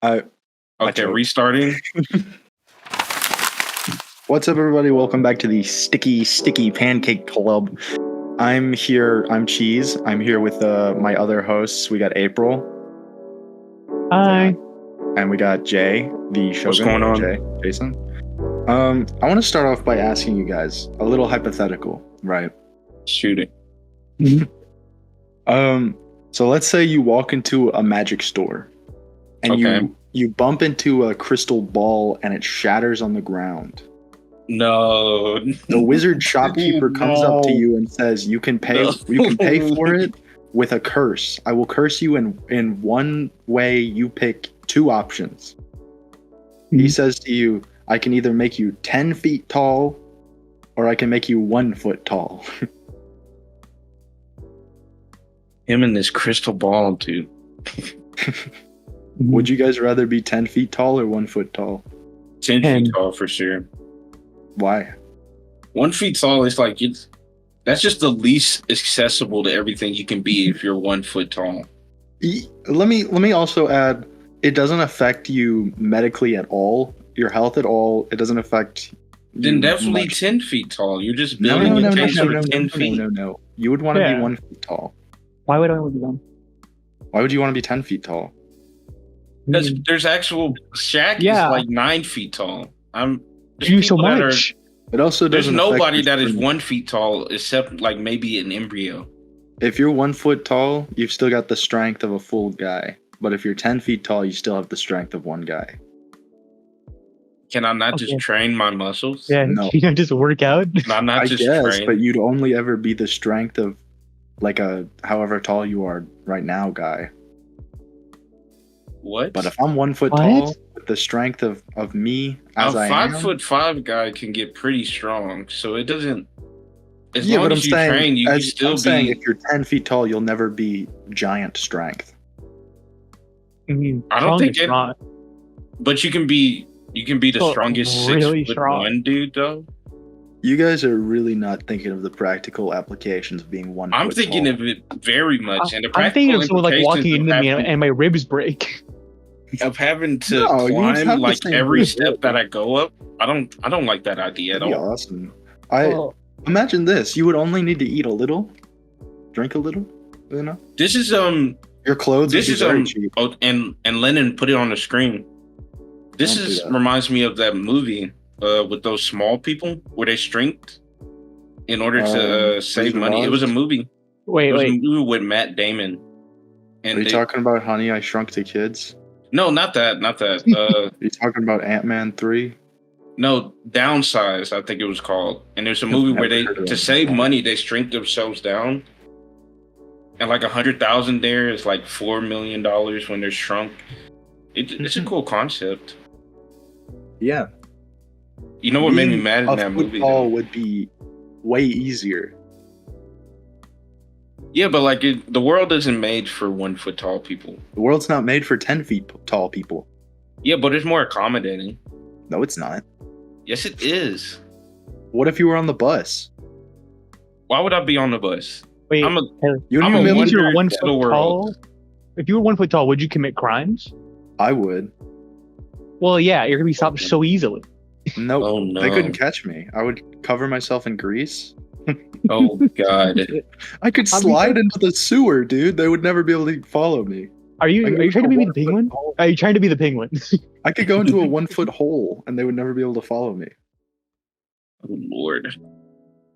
I Okay, restarting. What's up, everybody? Welcome back to the Sticky Pancake Club. I'm here. I'm Cheese. I'm here with my other hosts. We got April. Hi. And we got Jay, the Shogun. What's going on? Jason. I want to start off by asking you guys a little hypothetical, right? Shooting. So let's say you walk into a magic store, and you bump into a crystal ball, and it shatters on the ground. No. The wizard shopkeeper comes up to you and says, "You can pay. You can pay for it with a curse. I will curse you in one way. You pick two options." He says to you, "I can either make you 10 feet tall, or I can make you 1 foot tall." Him and this crystal ball, dude. Would you guys rather be 10 feet tall or 1 foot tall? 10 feet tall for sure. Why? 1 feet tall is like that's just the least accessible to everything you can be if you're 1 foot tall. Let me also add, it doesn't affect you medically at all, your health at all. It doesn't affect then definitely much. 10 feet tall. You're just building a case for 10 feet. No. You would want to be 1 foot tall. Why would I want to be one? Why would you want to be 10 feet tall? Because there's actual Shaq is like 9 feet tall. You so much. It also there's doesn't nobody that is 1 feet tall except like maybe an embryo. If you're 1 foot tall, you've still got the strength of a full guy. But if you're 10 feet tall, you still have the strength of one guy. Can I not just train my muscles? Yeah, no. You don't just work out? Not just train. But you'd only ever be the strength of like a however tall you are right now guy. What? But if I'm 1 foot tall with the strength of me as I am, 5'5" guy can get pretty strong, so it doesn't. As yeah, long but as you train, you can still be. Saying if you're 10 feet tall, you'll never be giant strength. I don't think it. But you can be the strongest really 6 foot one dude though. You guys are really not thinking of the practical applications of being 1 foot I'm thinking tall. of it very much, and the I'm thinking practical of someone like walking into me implications and my ribs break. of having to climb like every step that I go up. I don't like that idea at all. Awesome. Imagine this: you would only need to eat a little, drink a little. You know. This is your clothes. This is cheap. Oh, and Lennon put it on the screen. This reminds me of that movie with those small people where they strinked in order to save money. It was a movie. Wait. A movie with Matt Damon. And are you talking about Honey, I Shrunk the Kids? No, not that. Are you talking about Ant-Man 3? No, Downsize, I think it was called. And there's a movie where they, to save money, they shrink themselves down. And like 100,000 there is like $4 million when they're shrunk. It's a cool concept. Yeah. You know what made me mad in that movie? Tall would be way easier. Yeah, but like the world isn't made for 1 foot tall people. The world's not made for 10 feet tall people. Yeah, but it's more accommodating. No, it's not. Yes, it is. What if you were on the bus? Why would I be on the bus? Wait, I'm a you're 1 foot tall. If you were 1 foot tall, would you commit crimes? I would. Well, yeah, you're gonna be stopped so easily. Nope. Oh, no. They couldn't catch me. I would cover myself in grease. Oh God! I could slide into the sewer, dude. They would never be able to follow me. Are you trying to be the penguin? Are you trying to be the penguin? I could go into a 1 foot hole, and they would never be able to follow me. Oh Lord!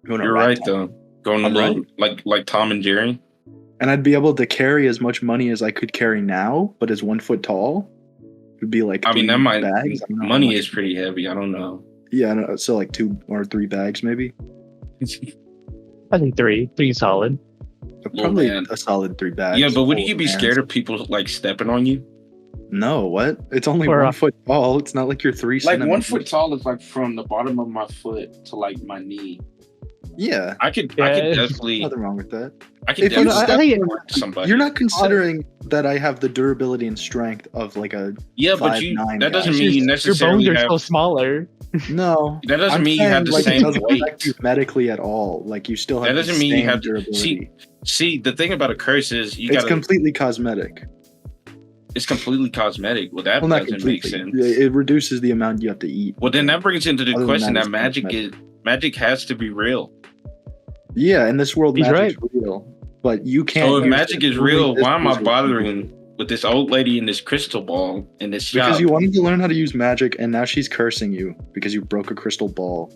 You're right though. Going a little like Tom and Jerry. And I'd be able to carry as much money as I could carry now, but as 1 foot tall, it'd be like. I mean, that might bags. money is pretty heavy. I don't know. Yeah, so like 2 or 3 bags maybe. I think 3 solid. Probably a solid 3 bags. Yeah, but wouldn't you be scared of people like stepping on you? No, what? It's only 1 foot tall. It's not like you're 3 centimeters. Like 1 foot tall is like from the bottom of my foot to like my knee. Yeah, I could definitely. Nothing wrong with that. I could definitely somebody. You're not considering that I have the durability and strength of like a but that doesn't mean you necessarily your bones are so smaller. No, that doesn't mean you have the same weight medically at all. Like you still have. That doesn't mean you have durability. See, the thing about a curse is it's completely cosmetic. It's completely cosmetic. Well, that Well, not doesn't make completely. sense. It reduces the amount you have to eat. Well, then that brings into the Other than question that, that magic has to be real. Yeah, in this world, He's magic's real, but you can't. So if magic is real, why am I wizard bothering with this old lady in this crystal ball in this shop? Because you wanted to learn how to use magic, and now she's cursing you because you broke a crystal ball.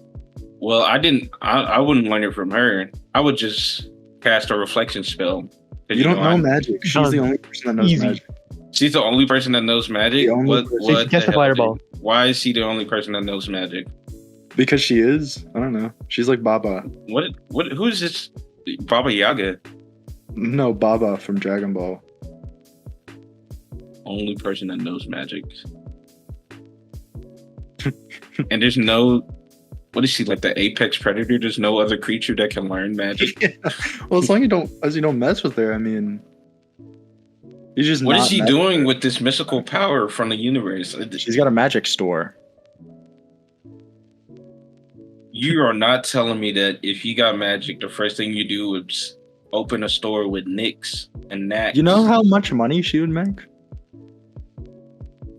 Well, I didn't. I wouldn't learn it from her. I would just cast a reflection spell. You don't know magic. She's the only person that knows magic. She's the only person that knows magic. What cast a fireball. Why is she the only person that knows magic? Because she is. I don't know. She's like Baba. What? Who is this? Baba Yaga. No, Baba from Dragon Ball. Only person that knows magic. And there's no. What is she, like the apex predator? There's no other creature that can learn magic. Yeah. Well, as long as you don't mess with her, I mean, you just. What is she doing with this mystical power from the universe? She's got a magic store. You are not telling me that if you got magic, the first thing you do is open a store with nicks and knacks. You know how much money she would make?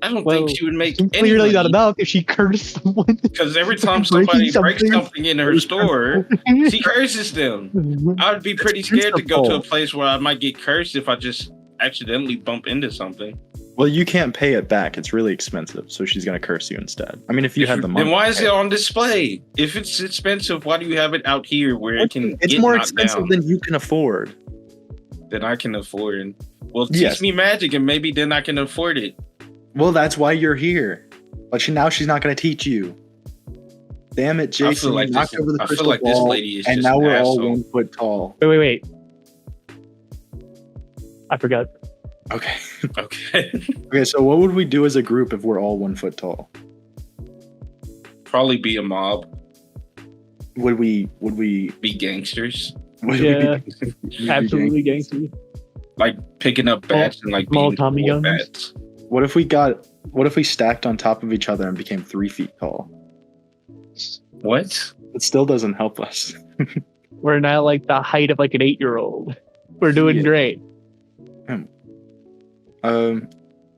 I don't think she would make clearly not enough if she cursed someone. Because every time somebody breaks something in her store, she curses them. I would be pretty scared to go to a place where I might get cursed if I just accidentally bump into something. Well, you can't pay it back. It's really expensive, so she's gonna curse you instead. I mean, if you had the money, then why is it on display? If it's expensive, why do you have it out here where it can? It's more expensive than you can afford. Than I can afford. Well, teach me magic, and maybe then I can afford it. Well, that's why you're here. But now she's not gonna teach you. Damn it, Jason! I feel like this lady is and just now we're asshole. all 1 foot tall. Wait. I forgot. Okay. Okay, so what would we do as a group if we're all 1 foot tall? Probably be a mob. Would we be gangsters? Absolutely gangsters. Like picking up bats and like small Tommy guns. Bats. What if we stacked on top of each other and became 3 feet tall? What? It still doesn't help us. We're now like the height of like an 8-year-old. We're doing great.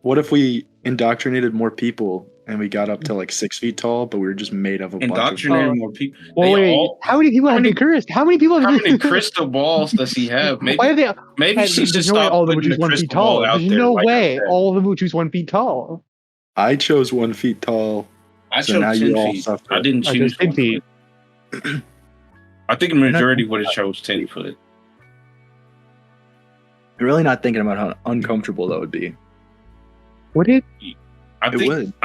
What if we indoctrinated more people and we got up to like 6 feet tall, but we were just made of a indoctrinated more people? Well, wait, how many people have been cursed? How many people? How many crystal balls does he have? Maybe. Why are they? Maybe she's just no all of them would choose 1 feet tall. There's no way all of them would choose 1 feet tall. I chose 1 feet tall. I chose 10 feet. I didn't choose 10 feet. I think the majority would have chose 10 foot. You're really not thinking about how uncomfortable that would be. Would it? I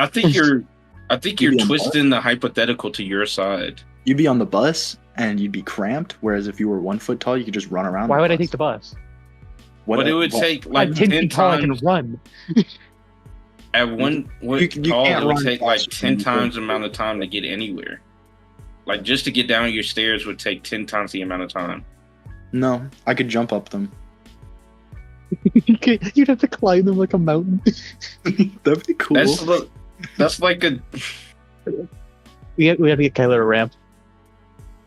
think you're twisting the hypothetical to your side. You'd be on the bus and you'd be cramped, whereas if you were 1 foot tall, you could just run around. Why would I take the bus? But it would take like I'm 10 feet tall. I can run. At one tall, it would take like 10 times the amount of time to get anywhere. Like just to get down your stairs would take 10 times the amount of time. No, I could jump up them. You'd have to climb them like a mountain. That'd be cool. That's like a. We have to get Kyler a ramp.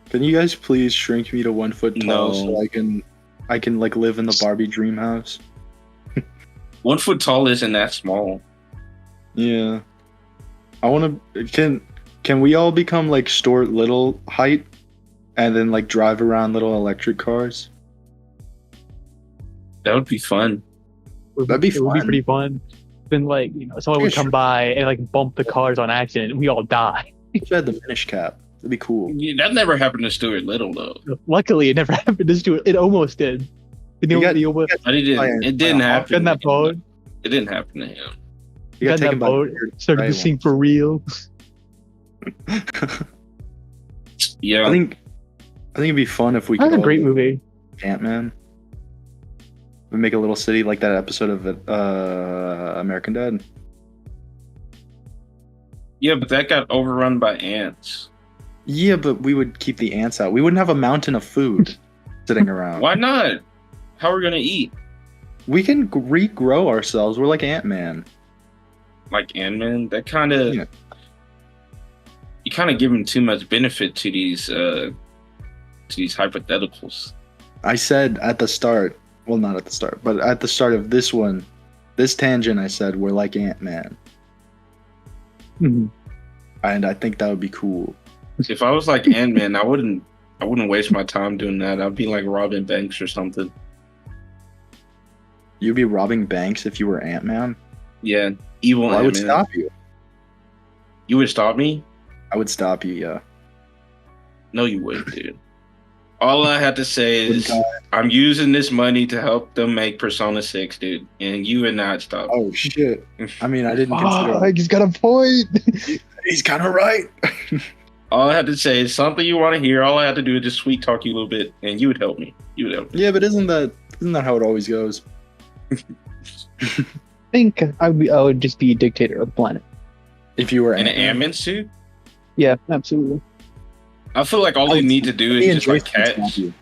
Can you guys please shrink me to 1 foot tall so I can like live in the Barbie dream house? 1 foot tall isn't that small. Yeah, I want to. Can we all become like Stuart Little height, and then like drive around little electric cars? That would be fun. That'd be fun. It would be pretty fun. Then like someone would come by and like bump the cars on accident, and we all die. If I had the finish cap, that'd be cool. Yeah, that never happened to Stuart Little though. Luckily, it never happened to Stuart. It almost did. It didn't happen. That boat. It didn't happen to him. You got that boat. Started to sink for real. Yeah, I think it'd be fun if we. That's a great movie. Ant-Man. We make a little city like that episode of American Dad. Yeah, but that got overrun by ants. Yeah, but we would keep the ants out. We wouldn't have a mountain of food sitting around. Why not? How are we gonna eat? We can regrow ourselves. We're like Ant-Man. Like Ant-Man? That kind of... Yeah. You kind of give him too much benefit to these hypotheticals. I said at the start... Well, not at the start, but at the start of this one, this tangent, I said we're like Ant-Man, Mhm. and I think that would be cool. If I was like Ant-Man, I wouldn't waste my time doing that. I'd be like robbing banks or something. You'd be robbing banks if you were Ant-Man. Yeah, evil Well, I would Ant-Man. stop you. You would stop me? I would stop you. Yeah. No, you wouldn't, dude. All I had to say is Wouldn't I'm using this money to help them make Persona 6, dude, and you would not stop. Oh shit! I mean, I didn't consider. He's got a point. He's kind of right. All I had to say is something you want to hear. All I had to do is just sweet talk you a little bit, and you would help me. You would help me. Yeah, but isn't that how it always goes? I think I would just be a dictator of the planet. If you were In an Ant-Man. Ant-Man suit? Yeah, absolutely. I feel like all they need to do Me is and just like Jason would stop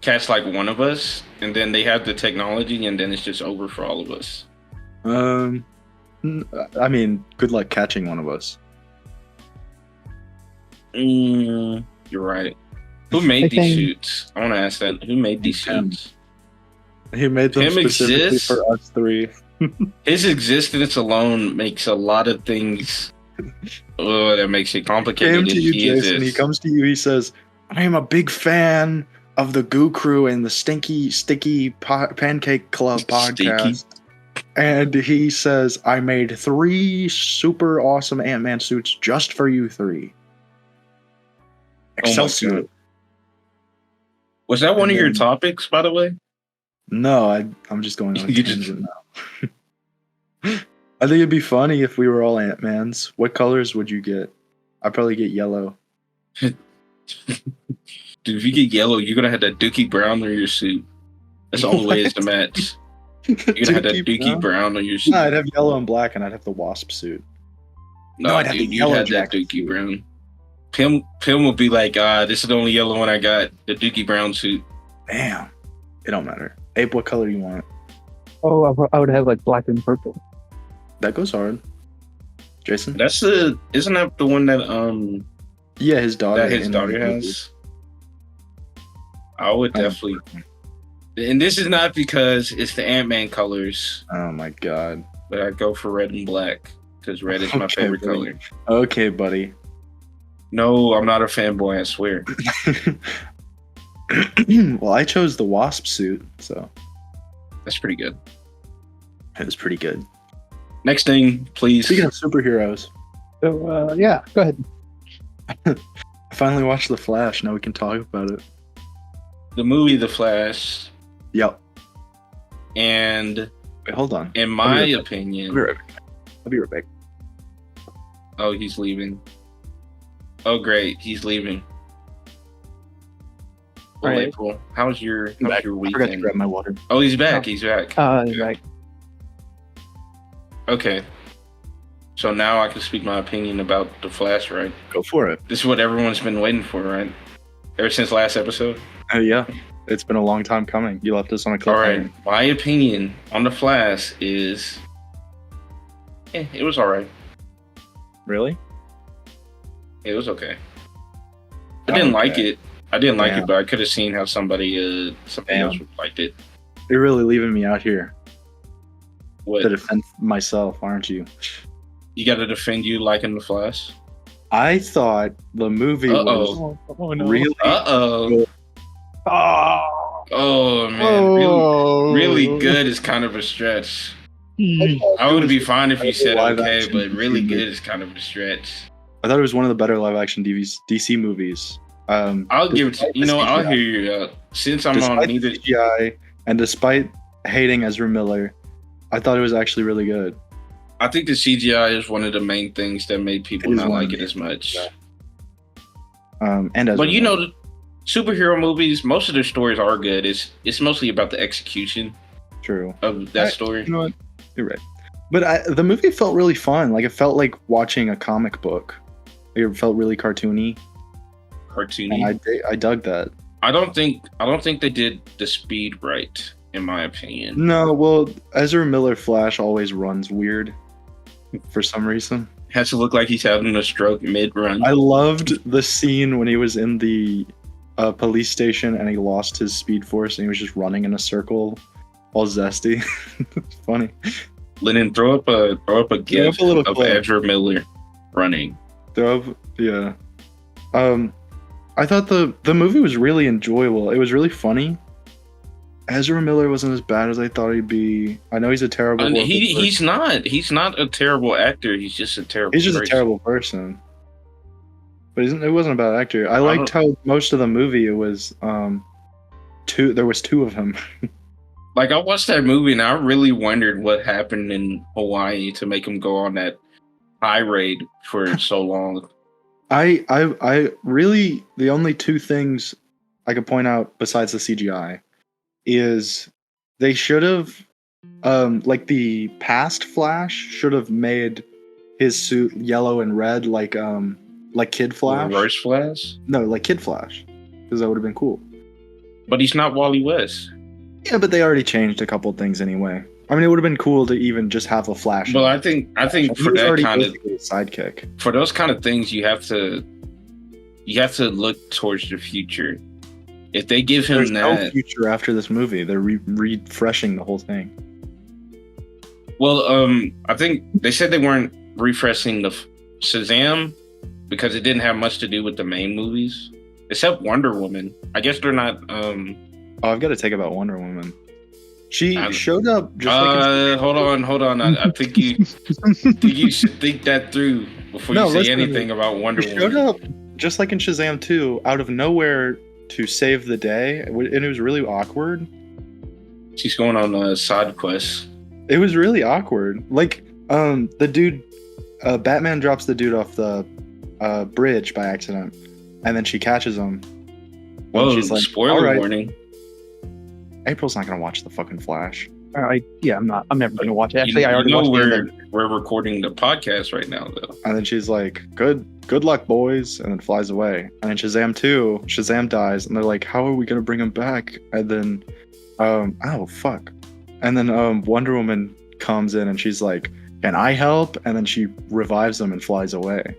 catch you. like one of us, and then they have the technology, and then it's just over for all of us. I mean, good luck catching one of us. You're right. Who made I these think- suits? I want to ask that. Who made these Him. suits? He made them Him specifically exists? for us three. His existence alone makes a lot of things. Oh, that makes it complicated. Came to if you, he Jason. exists. He comes to you. He says, "I am a big fan of the Goo Crew and the Sticky Pancake Club Sticky. podcast." And he says, "I made 3 super awesome Ant-Man suits just for you 3." my Excelsior. God. Was that one And of your then- topics, by the way? No, I'm just going on a You just- tangent now. I think it'd be funny if we were all Ant-Mans. What colors would you get? I'd probably get yellow. Dude, if you get yellow, you're gonna have that Dookie Brown on your suit. That's all the way is to match. You're gonna have that Dookie Brown on your suit. No, I'd have yellow and black, and I'd have the wasp suit. No, I'd have dude, the you'd yellow have that jacket Dookie suit. Brown. Pim will be like, this is the only yellow one I got. The Dookie Brown suit. Damn, it don't matter. Ape, what color you want? Oh, I would have like black and purple. That goes hard. Jason? Isn't that the one that Yeah, his daughter. that his in the daughter movie. has? I would Oh. definitely. And this is not because it's the Ant-Man colors, Oh my god. but I go for red and black because red is my Okay, favorite buddy. color. Okay, buddy. No, I'm not a fanboy, I swear. Well, I chose the wasp suit, so That's pretty good. it was pretty good. Next thing, please. Speaking of superheroes, So yeah, go ahead. I finally watched The Flash. Now we can talk about it. The movie The Flash, Yep. and Wait, hold on. in my I'll be opinion, right back. I'll be right back. oh, he's leaving. Oh, great, he's leaving. Well, Right. April, how's your Back. I forgot to weekend? grab my water. Oh, he's back. Oh. He's back. Right. Okay. So now I can speak my opinion about The Flash, right? Go for it. This is what everyone's been waiting for, right? Ever since last episode. Oh yeah, it's been a long time coming. You left us on a All cliffhanger. right. My opinion on The Flash is, it was all right. Really? It was okay. I didn't like Okay. it. I didn't like Yeah. it, but I could have seen how somebody Damn. else liked it. You're really leaving me out here What? to defend myself, aren't you? You got to defend you liking The Flash? I thought the movie was Oh no. really. Uh-oh. Oh. Oh, man. Really good is kind of a stretch. I would be fine if you said Live okay, action but really DC good is kind of a stretch. I thought it was one of the better live action DC movies. I'll give it to you. Know, I'll hear you out. Since I'm on Despite neither. the CGI and despite hating Ezra Miller, I thought it was actually really good. I think the CGI is one of the main things that made people It is not one of like the it as much. Yeah. And Ezra But you Miller. know, the superhero movies, most of their stories are good. It's mostly about the execution True. of that story. You know what? You're right. But the movie felt really fun. Like it felt like watching a comic book. It felt really cartoony, Cartoony. and I dug that. I don't think they did the speed right, in my opinion. No, well, Ezra Miller Flash always runs weird for some reason. Has to look like he's having a stroke mid run. I loved the scene when he was in the police station and he lost his speed force and he was just running in a circle, all zesty. It's funny. Lennon, throw up a gif a little of clip. Ezra Miller running. Yeah. I thought the movie was really enjoyable. It was really funny. Ezra Miller wasn't as bad as I thought he'd be. I know he's a terrible. He's not. He's not a terrible actor. He's just a terrible. He's just person. a terrible person. But it wasn't a bad actor. I liked how most of the movie it was two. There was two of them. Like I watched that movie and I really wondered what happened in Hawaii to make him go on that high raid for so long. I really the only two things I could point out besides the CGI is they should have like the past Flash should have made his suit yellow and red like Kid Flash. Reverse Flash? No, like Kid Flash, because that would have been cool. But he's not Wally West. Yeah, but they already changed a couple things anyway. I mean, it would have been cool to even just have a Flash. Well, I think for that kind of sidekick, for those kind of things, you have to look towards the future. If they give him no future after this movie, they're refreshing the whole thing. Well, I think they said they weren't refreshing the Shazam because it didn't have much to do with the main movies, except Wonder Woman. I guess they're not. Oh, I've got to take about Wonder Woman. She showed up. Just hold on. I think you should think that through before you say anything about Wonder Woman. Showed up just like in Shazam 2, out of nowhere to save the day, and it was really awkward. She's going on a side quest. It was really awkward. Like, the dude, Batman drops the dude off the bridge by accident, and then she catches him. Whoa, she's like, spoiler warning. April's not gonna watch the fucking Flash. I'm not. I'm never gonna watch it. Actually, I already watched we're recording the podcast right now, though. And then she's like, "Good luck, boys," and then flies away. And in Shazam 2, Shazam dies, and they're like, "How are we gonna bring him back?" And then, oh fuck. And then Wonder Woman comes in, and she's like, "Can I help?" And then she revives him and flies away.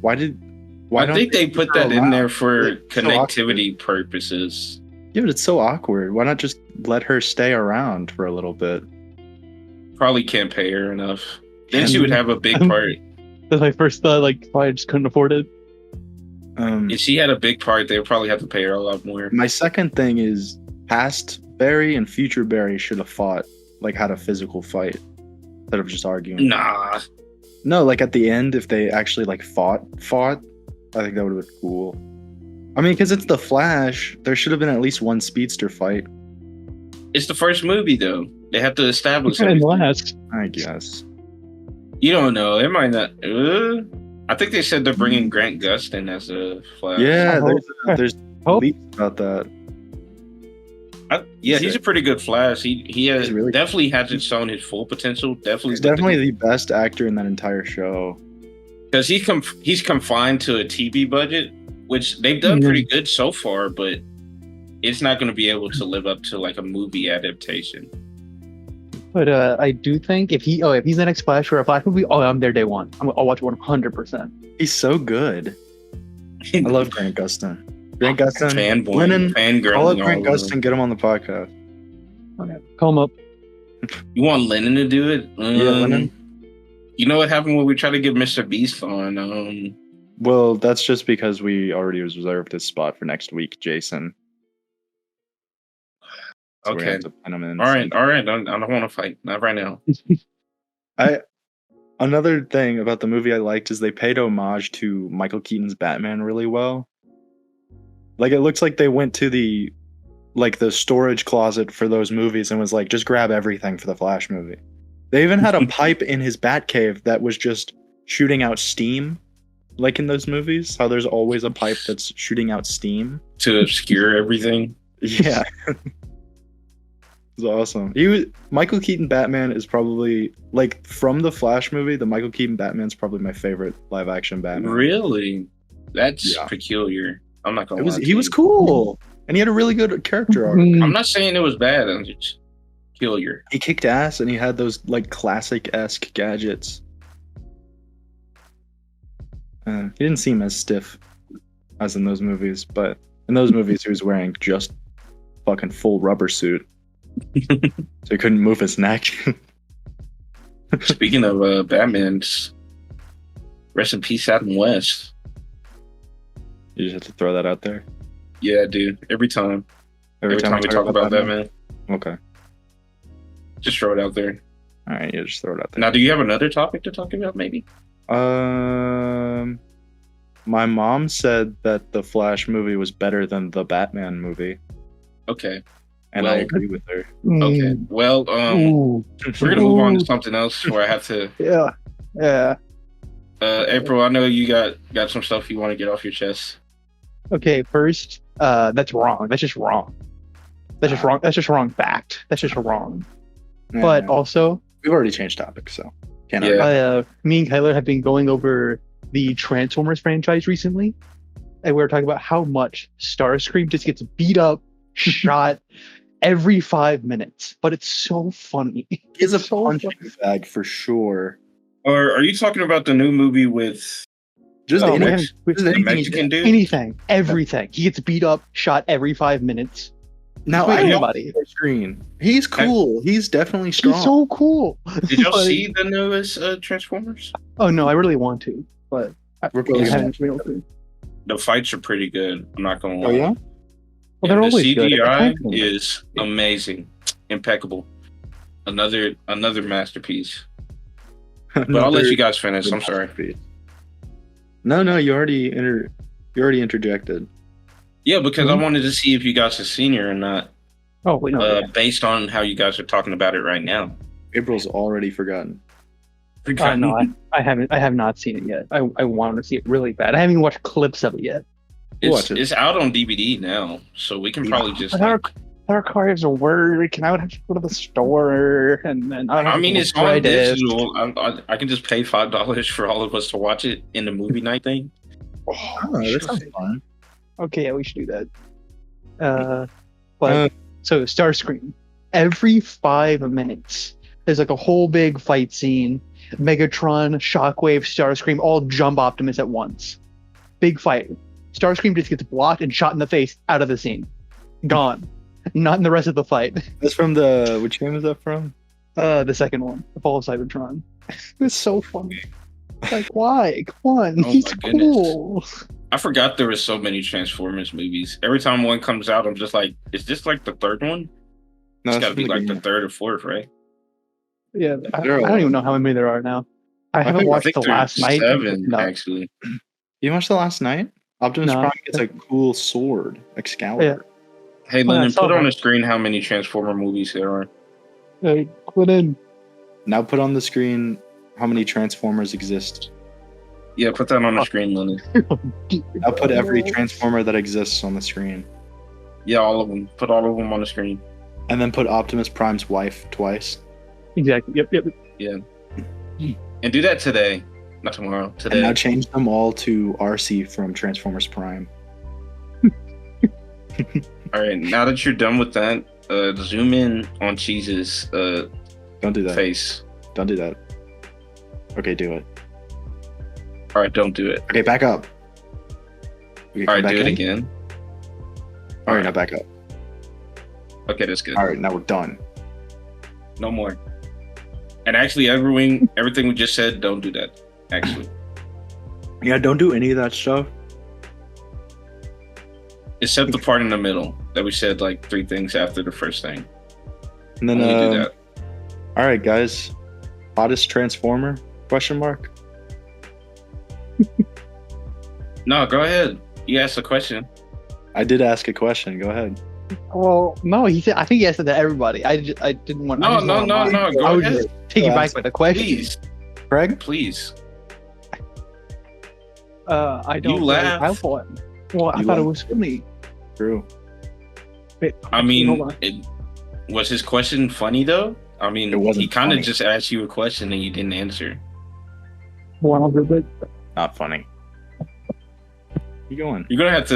I think they put that in there for connectivity purposes. Yeah, but it's so awkward. Why not just let her stay around for a little bit? Probably can't pay her enough. Then she would have a big part. That's my first thought. Like, I just couldn't afford it. If she had a big part, they would probably have to pay her a lot more. My second thing is past Barry and future Barry should have fought, like had a physical fight instead of just arguing. Nah. No, like at the end, if they actually like fought, I think that would have been cool. I mean, because it's the Flash, there should have been at least one speedster fight. It's the first movie, though. They have to establish it. Last. I guess. You don't know. It might not. I think they said they're bringing Grant Gustin as a Flash. Yeah, there's leaks about that. He's a pretty good Flash. He has really definitely hasn't shown his full potential. He's definitely the best actor in that entire show. Because he's confined to a TV budget, which they've done pretty good so far, but it's not going to be able to live up to like a movie adaptation. But I do think if he's the next Flash or a Flash movie, I'm there day one. I'll watch 100%. He's so good. I love Grant Gustin. Grant Gustin, fangirling. Call up Grant Gustin, get him on the podcast. Okay, call him up. You want Lennon to do it? Yeah, Lennon. You know what happened when we tried to get Mr. Beast on? Well, that's just because we already reserved his spot for next week, Jason. So okay. All right. I don't want to fight. Not right now. Another thing about the movie I liked is they paid homage to Michael Keaton's Batman really well. Like, it looks like they went to the storage closet for those movies and was like, just grab everything for the Flash movie. They even had a pipe in his Batcave that was just shooting out steam. Like in those movies, how there's always a pipe that's shooting out steam. To obscure everything? Yeah. It's awesome. Michael Keaton Batman is probably, like, from the Flash movie, the Michael Keaton Batman's probably my favorite live-action Batman. Really? That's peculiar. I'm not gonna lie. He was cool. And he had a really good character arc. I'm not saying it was bad. I'm just peculiar. He kicked ass, and he had those, like, classic-esque gadgets. He didn't seem as stiff as in those movies, but in those movies he was wearing just fucking full rubber suit. So he couldn't move his neck. Speaking of Batman's, rest in peace, Adam West. You just have to throw that out there. Yeah, dude. Every time we talk about Batman. Okay. Just throw it out there. All right, yeah, just throw it out there. Now, do you have another topic to talk about, maybe? My mom said that the Flash movie was better than the Batman movie. Okay. And I agree with her. Okay. Well, we're gonna move on to something else where I have to. Yeah. April, I know you got some stuff you want to get off your chest. Okay, first, that's wrong. That's just wrong. That's just wrong. That's just wrong fact. That's just wrong. Yeah, But also, we've already changed topics, so can't. Yeah. me and Kyler have been going over the Transformers franchise recently, and we were talking about how much Starscream just gets beat up, shot every 5 minutes. But it's so funny. He's a so punching funny. bag for sure. Or are you talking about the new movie with Just Oh, anything, man. just the anything Mexican dude? Anything, everything. He gets beat up, shot every 5 minutes. Now Wait, I know everybody. the screen. He's cool. He's definitely strong. He's so cool. Did y'all But- see the newest Transformers? Oh no, I really want to, but We're probably I gonna haven't been able to. The fights are pretty good. I'm not gonna lie. Oh yeah. Well, they're And the always good. CGI is amazing, impeccable. Another masterpiece. But I'll let you guys finish. I'm sorry. No, you already interjected. Yeah, because I wanted to see if you guys have seen it or not, Oh wait, no. based on how you guys are talking about it right now. April's already forgotten. No, I haven't. I have not seen it yet. I want to see it really bad. I haven't even watched clips of it yet. Watch it. It's out on DVD now, so we can probably just. But our cars are work, and I would have to go to the store, and then I mean, it's on on digital. I can just pay $5 for all of us to watch it in the movie night thing. Oh, that sounds fun. Okay, yeah, we should do that. So Starscream, every 5 minutes, there's like a whole big fight scene. Megatron, Shockwave, Starscream all jump Optimus at once. Big fight. Starscream just gets blocked and shot in the face out of the scene. Gone. Not in the rest of the fight. That's from which game is that from? The second one, The Fall of Cybertron. It's so funny. Like, why? Come on, Oh he's my goodness. cool. I forgot there were so many Transformers movies. Every time one comes out, I'm just like, is this like the third one? No, It's it's got to be from the like the game. third or fourth, right? Yeah, I There are don't even know how many there are now. I haven't think- watched think The Last there's Night. 7, No. actually. You watched The Last Night? Optimus No. Prime gets a cool sword, Excalibur. Yeah. Hey, Well, I Lennon, saw put on that. the screen how many Transformer movies there are. Put in. Now put on the screen how many Transformers exist. Yeah, put that on the screen, Lennon. Now put every Transformer that exists on the screen. Yeah, all of them. Put all of them on the screen. And then put Optimus Prime's wife twice. Exactly. Yep. Yeah. And do that today. Not tomorrow. And Today. now change them all to RC from Transformers Prime. All right. Now that you're done with that, zoom in on Cheese's Don't do that. face. Don't do that. Okay, do it. All right. Don't do it. Okay, back up. Okay, All come right. back Do it in. again. All right, now back up. Okay, that's good. All right, now we're done. No more. And actually, everything we just said, don't do that. Actually, Yeah, don't do any of that stuff. except the part in the middle that we said like 3 things after the first thing. And then, Only do that. all right, guys. Hottest Transformer? Question mark. No, go ahead. You asked a question. I did ask a question. Go ahead. Well, no, he said. I think he asked it to everybody. I didn't want. No. Go I would ahead. just take you back with a question. Please, Craig? please. I don't You really laugh. have one. Well, I You thought it laugh. was funny. True. Wait, I hold mean, on. was his question funny though? I It mean, wasn't he kind of funny. just asked you a question and you didn't answer. One of it. Not funny. You going? You're gonna have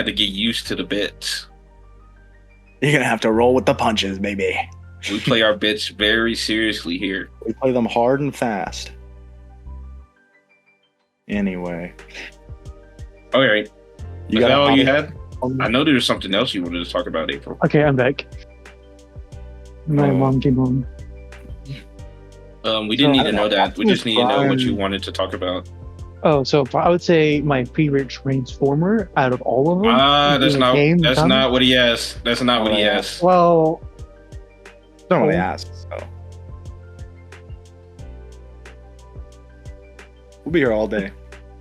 to get used to the bits. You're gonna have to roll with the punches, baby. We play our bits very seriously here. We play them hard and fast. Anyway, All right. you Is got that all you had? Um, I know there was something else you wanted to talk about, April. Okay, I'm back. My Oh. mom came home. We didn't need So- to know that. We just need to know what you Prime. wanted to talk about. Oh, so I would say my favorite Transformer out of all of them. That's in the not. game That's comes- not what he asked. That's not what he Oh, yeah. asked. Well, Don't really Oh. ask. So we'll be here all day.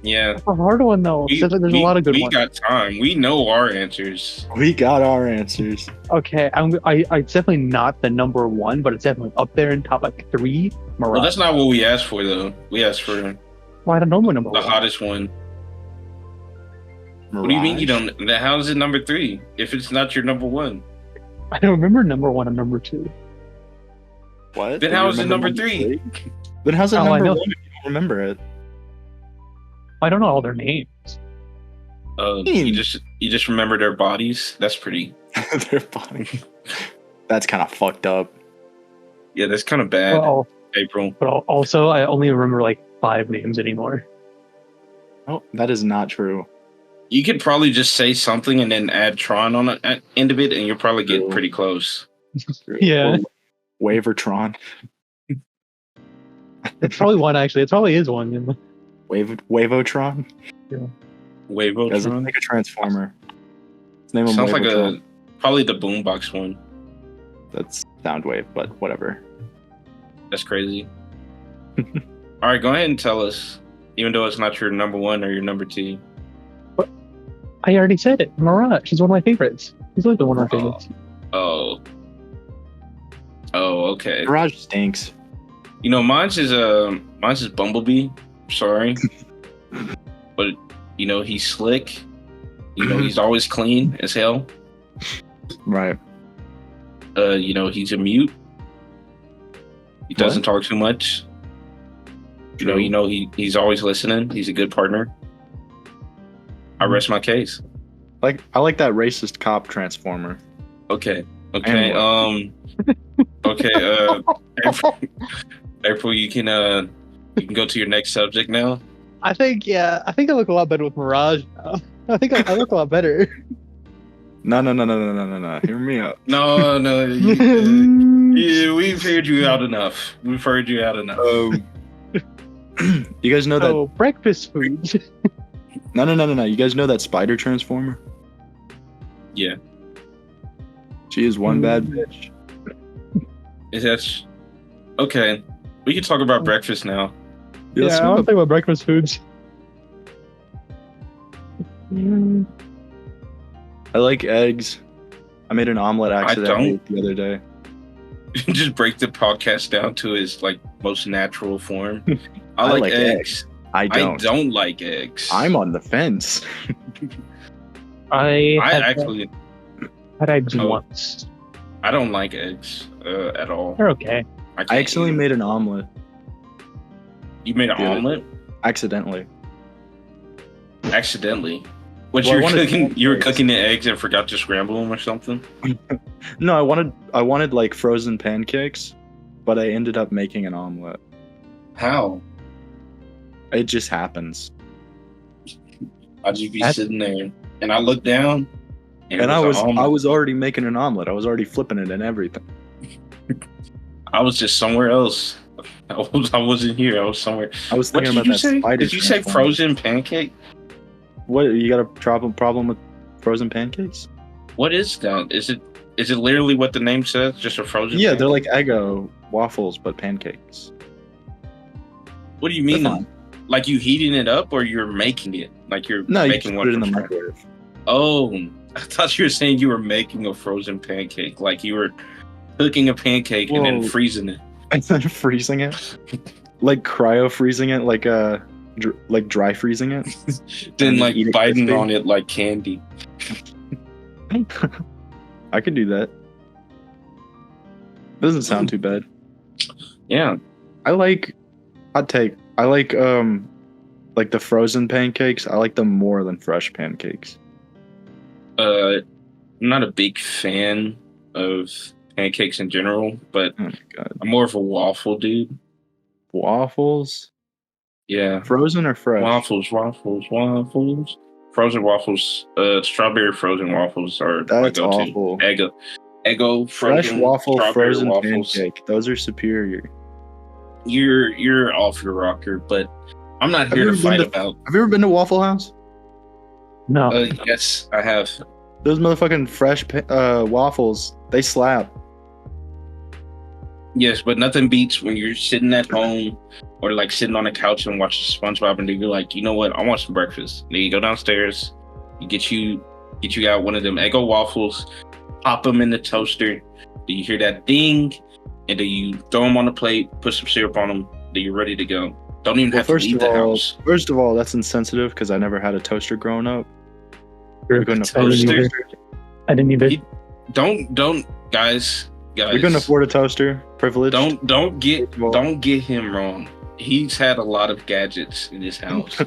Yeah. that's a hard one though. There's a lot of good we ones. got time. We know our answers. We got our answers. Okay, it's definitely not the number one, but it's definitely up there in top like 3. Mirage. Well, that's not what we asked for, though. We asked for Well, I don't know my number the one. hottest one. What do you mean you don't? How is it number 3 if it's not your number 1? I don't remember number 1 and number 2. What? Then Do how you is it remember number 3? Then how's it Oh, I number know. 1 if you don't remember it? I don't know all their names. You just remember their bodies. That's pretty. Their body. That's kind of fucked up. Yeah, that's kind of bad. Well, April. but also I only remember like 5 names anymore. Oh, that is not true. You could probably just say something and then add Tron on the end of it, and you'll probably get True. pretty close. Yeah. Wavertron. It's probably one actually. It probably is one. Wavotron. Doesn't Wavotron. like a transformer. Let's name him Sounds like Wavotron. probably the Boombox one. That's Soundwave, but whatever. That's crazy. All right, go ahead and tell us, even though it's not your number 1 or your number 2. I already said it. Mirage. She's one of my favorites. She's like one of my favorites. Oh, okay. Garage stinks. You know, mine's is Bumblebee. Sorry, but you know he's slick. You know he's always clean as hell. Right. You know he's a mute. He doesn't talk too much. You know he's always listening. He's a good partner. I rest my case. I like that racist cop transformer. Okay. Anyway. Okay. April, you can go to your next subject now. I think I look a lot better with Mirage now. I think I look a lot better. No. Hear me out. No. Yeah, we've heard you out enough. You guys know that? Oh, breakfast foods. No. You guys know that spider transformer? Yeah. She is one bad bitch. Is that okay? We can talk about breakfast now. Yes, I want to talk about breakfast foods. I like eggs. I made an omelet accidentally the other day. Just break the podcast down to its like most natural form. I like eggs. I don't like eggs. I'm on the fence. I actually had eggs once. I don't like eggs at all. They're okay. I accidentally made an omelet. You made an omelet? Accidentally. Accidentally? What Well, you were cooking? You were cooking the eggs and forgot to scramble them or something? No, I wanted like frozen pancakes, but I ended up making an omelet. How? It just happens. I'd just be sitting there and I looked down and I was already making an omelet. I was already flipping it and everything. I was just somewhere else. I wasn't here. I was somewhere. I was thinking about that spider. Did you say frozen pancake? What, you got a problem with frozen pancakes? What is that? Is it literally what the name says? Just a frozen Yeah, pancake? they're like Eggo waffles, but pancakes. What do you mean? Like you heating it up or you're making it? Like you're No, you making just one put it in the from microwave. scratch? Oh, I thought you were saying you were making a frozen pancake. Like you were cooking a pancake and then Whoa. freezing it. And then freezing it? Like cryo freezing it, like dry freezing it? Then like eat it biting crispy? on it like candy. I could do that. Doesn't sound too bad. Yeah. I like hot take. I like the frozen pancakes. I like them more than fresh pancakes. I'm not a big fan of pancakes in general, but Oh my god. I'm more of a waffle dude. Waffles? Yeah. Frozen or fresh? Waffles. Frozen waffles, strawberry frozen waffles are my That's go-to. awful. Eggo Fresh frozen waffle, strawberry frozen waffles. pancake. Those are superior. you're off your rocker, but I'm not here to fight about. Have you ever been to Waffle House? No. Yes, I have. Those motherfucking fresh waffles, they slap. Yes, but nothing beats when you're sitting at home or like sitting on a couch and watching SpongeBob, and you're like, you know what? I want some breakfast. Then you go downstairs, you get you out one of them Eggo waffles, pop them in the toaster. Then you hear that ding, and then you throw them on the plate, put some syrup on them. Then you're ready to go. Don't even have to leave the house. First of all, that's insensitive because I never had a toaster growing up. I didn't either. Don't guys. We couldn't afford a toaster. Privilege. Don't get him wrong. He's had a lot of gadgets in his house.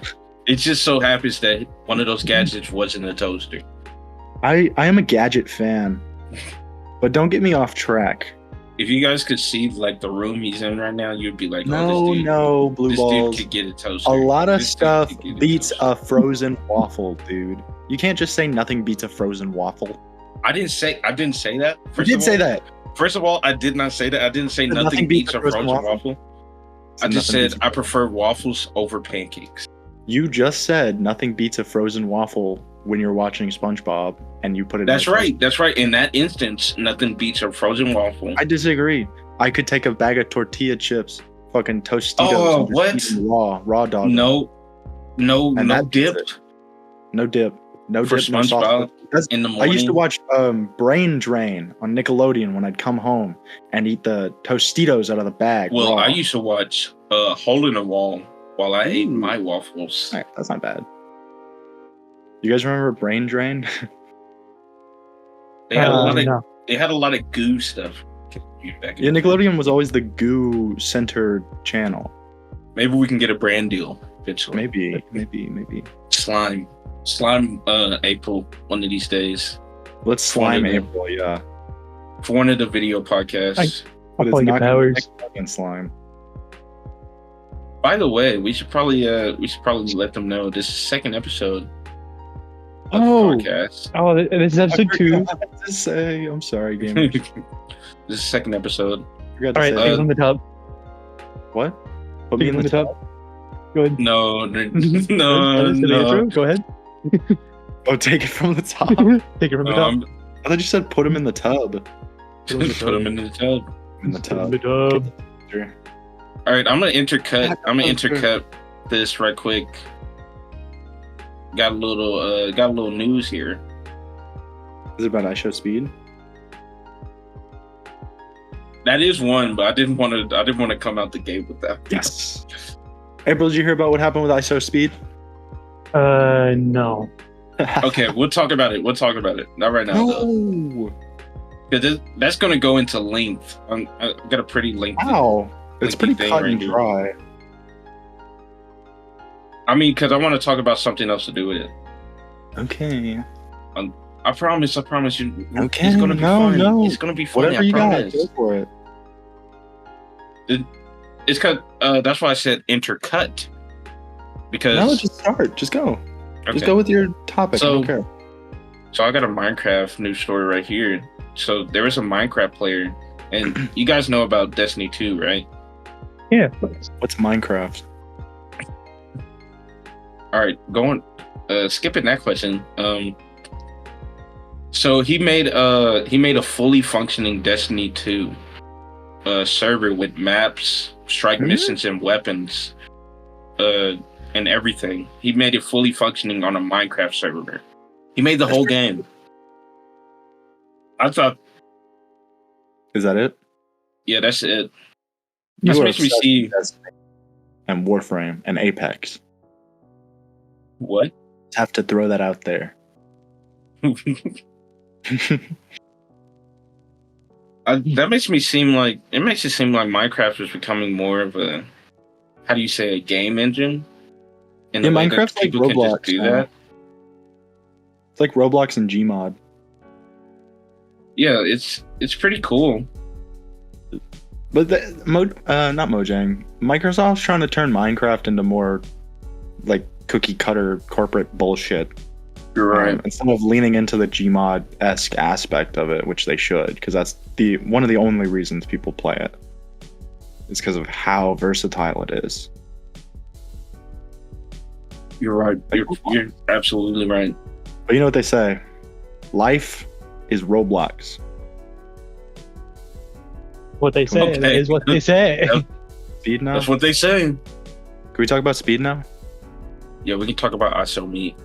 It just so happens that one of those gadgets wasn't a toaster. I am a gadget fan, but don't get me off track. If you guys could see like the room he's in right now, you'd be like, blue balls. Dude could get a toaster. A lot of stuff beats a frozen waffle, dude. You can't just say nothing beats a frozen waffle. I didn't say that. You did say that. First of all, I did not say that. I didn't say nothing beats a frozen waffle. I just said I prefer waffles over pancakes. You just said nothing beats a frozen waffle when you're watching SpongeBob and you put it. That's right. That's right. In that instance, nothing beats a frozen waffle. I disagree. I could take a bag of tortilla chips, fucking Tostitos. Oh, what? Raw dog. No dip. No dip. No for dip. SpongeBob in the morning. I used to watch Brain Drain on Nickelodeon when I'd come home and eat the Tostitos out of the bag. Well, raw. I used to watch Hole in the Wall while I ate my waffles. All right, that's not bad. You guys remember Brain Drain? They had a lot of goo stuff. Yeah, Nickelodeon was always the goo centered channel. Maybe we can get a brand deal eventually. Maybe. Slime April one of these days. Let's slime April, yeah. For one of the video podcasts. I'll play your powers. Slime. By the way, we should probably let them know this is the second episode of the podcast. Oh, this is episode 2. To say, I'm sorry, gamers. This is the second episode. All right, things on the tub. What? Put me in the tub. Go ahead. No. Go ahead. Oh, take it from the top. Take it from the top. I thought you said put him in the tub. Put him in the tub. In the tub. Sure. All right, I'm gonna intercut this right quick. Got a little news here. Is it about IShowSpeed? That is one, but I didn't want to come out the gate with that. Yes. April, did you hear about what happened with IShowSpeed? No. Okay, we'll talk about it. Not right now, though. Because that's going to go into length. I got a pretty lengthy. Wow. It's pretty cut and dry. I mean, because I want to talk about something else to do with it. Okay. I promise you. Okay. It's going to be fun. No. It's going to be funny. Whatever you got, go for it. It's cut. That's why I said intercut. Because no, just start. Just go. Okay. Just go with your topic. I don't care. So I got a Minecraft news story right here. So there was a Minecraft player, and you guys know about Destiny 2, right? Yeah. What's Minecraft? All right, skipping that question. So he made a fully functioning Destiny 2 server with maps, strike missions, and weapons, and everything. He made it fully functioning on a Minecraft server. He made the whole game. I thought. Is that it? Yeah, that's it. This makes me see. And Warframe and Apex. What? Just have to throw that out there. That makes me seem like Minecraft is becoming more of a, how do you say, a game engine? Yeah, Minecraft's like Roblox. Do that. It's like Roblox and Gmod. Yeah, it's pretty cool. But not Mojang. Microsoft's trying to turn Minecraft into more like cookie cutter corporate bullshit. You're right. Instead of leaning into the Gmod-esque aspect of it, which they should, because that's one of the only reasons people play it. is because of how versatile it is. You're right. You're absolutely right. But you know what they say? Life is Roblox. What they say. That is what they say. Speed now? That's what they say. Can we talk about speed now? Yeah, we can talk about ISO meat.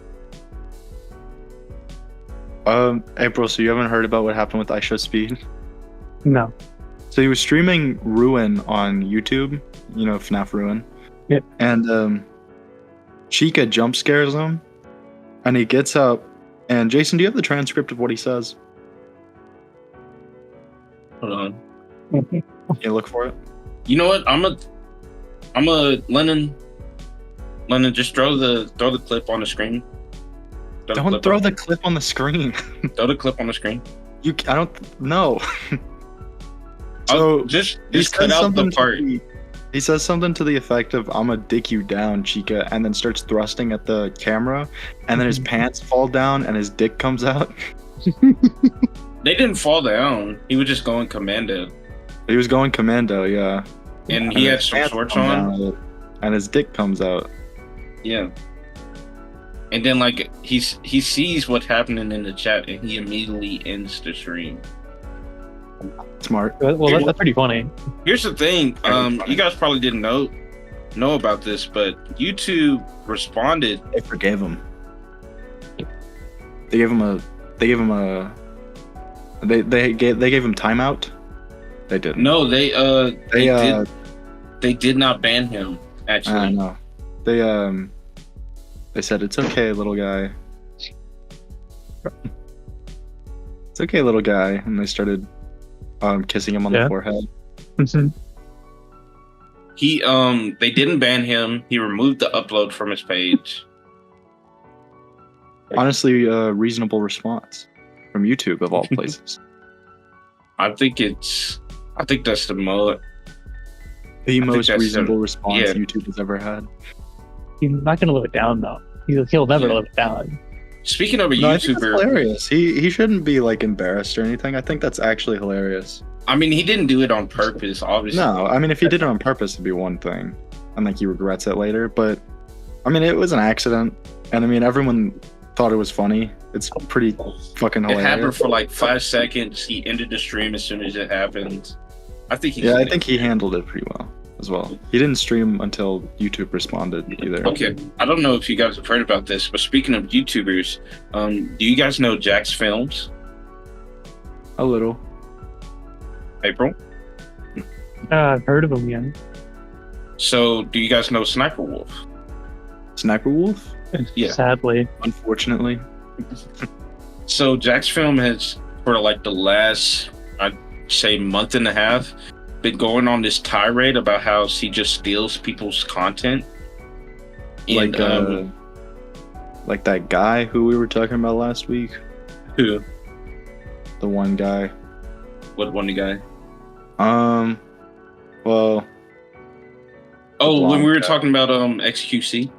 April, so you haven't heard about what happened with iShow Speed? No. So he was streaming Ruin on YouTube, you know, FNAF Ruin. Yep. And Chica jump scares him, and he gets up. And Jason, do you have the transcript of what he says? Hold on. Can you look for it? You know what? I'm a Lennon, just throw the clip on the screen. Don't throw the clip on the screen. Throw the clip on the screen. I don't know. So just cut out the part. He says something to the effect of "I'ma dick you down, Chica," and then starts thrusting at the camera, and then his pants fall down and his dick comes out. They didn't fall down. He was just going commando. He was going commando, yeah. And he had some shorts on. And his dick comes out. Yeah. And then like he sees what's happening in the chat and he immediately ends the stream. Smart. Well, that's pretty funny. Here's the thing. You guys probably didn't know about this, but YouTube responded. They forgave him. They gave him a. They gave him timeout. They didn't. No, they did not ban him. Actually, no. They said it's okay, little guy. It's okay, little guy, and they started kissing him on the forehead. They didn't ban him. He removed the upload from his page. Honestly, a reasonable response from YouTube of all places. I think that's the most reasonable response YouTube has ever had. He's not gonna live it down though. He'll never live it down. Speaking of a YouTuber, I think that's hilarious. He shouldn't be like embarrassed or anything. I think that's actually hilarious. I mean, he didn't do it on purpose, obviously. No, I mean, if he did it on purpose, it'd be one thing. I think he regrets it later. But I mean, it was an accident, and I mean, everyone thought it was funny. It's pretty fucking hilarious. It happened for like 5 seconds. He ended the stream as soon as it happened. I think he handled it pretty well as well. He didn't stream until YouTube responded either. Okay, I don't know if you guys have heard about this, but speaking of YouTubers, do you guys know Jack's Films? A little. April? I've heard of him, yeah. So, do you guys know Sniper Wolf? Sniper Wolf? Yeah. Sadly. Unfortunately. So, Jack's Film has, for like the last, I'd say, month and a half, been going on this tirade about how he just steals people's content. And, like that guy who we were talking about last week. Who? The one guy. What one guy? Well. Oh, when we were talking about XQC.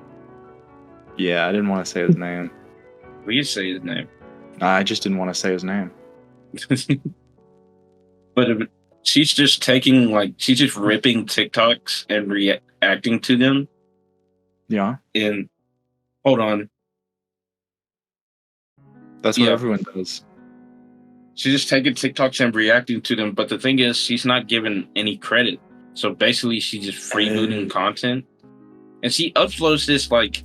Yeah, I didn't want to say his name. We can say his name. I just didn't want to say his name. But she's just ripping TikToks and reacting to them. Yeah. And hold on. That's what everyone does. She's just taking TikToks and reacting to them. But the thing is, she's not given any credit. So basically, she's just freebooting content. And she uploads this like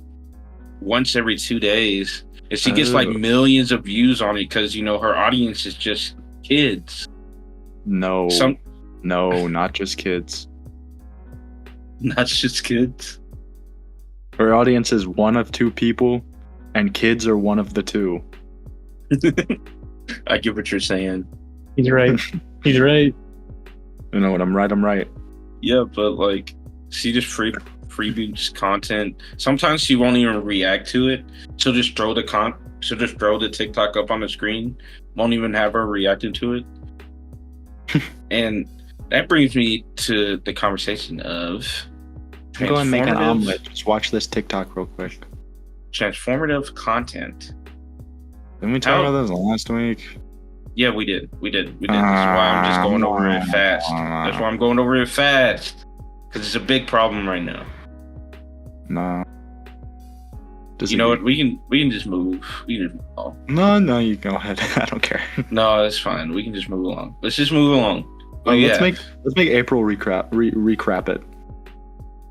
once every 2 days. And she gets like millions of views on it because, you know, her audience is just kids. No, not just kids. Not just kids. Her audience is one of two people, and kids are one of the two. I get what you're saying. He's right. He's right. You know what? I'm right. Yeah, but like, she just freeboots content. Sometimes she won't even react to it. She'll just throw the TikTok up on the screen. Won't even have her reacting to it. And that brings me to the conversation of go and make an omelet. Just watch this TikTok real quick. Transformative content. Didn't we talk about this last week? Yeah, we did. This is why I'm just going over it fast. That's why I'm going over it fast. Because it's a big problem right now. Nah. You know what? We can just move. We can just move on. No, you go ahead. I don't care. No, it's fine. We can just move along. Let's just move along. Let's make April recrap it.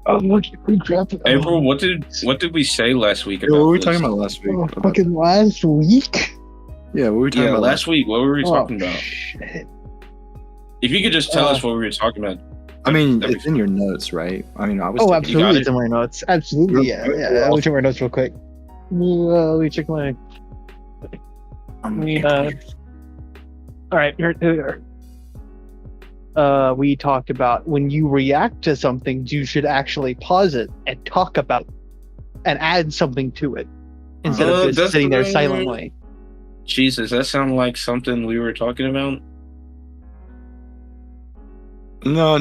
Oh, recrap it. April, what did we say last week about what were we this? talking about last week? Oh, fucking last week? Yeah, what were we talking about last week? What were we talking about? Shit. If you could just tell us what we were talking about. I mean, it's in your notes, right? I mean, I was. Absolutely, it's in my notes. Absolutely, yeah. Let me check my notes real quick. Let me check my. All right, here we are. We talked about when you react to something, you should actually pause it and talk about it and add something to it instead of just sitting there silently. Jesus, that sounds like something we were talking about. No.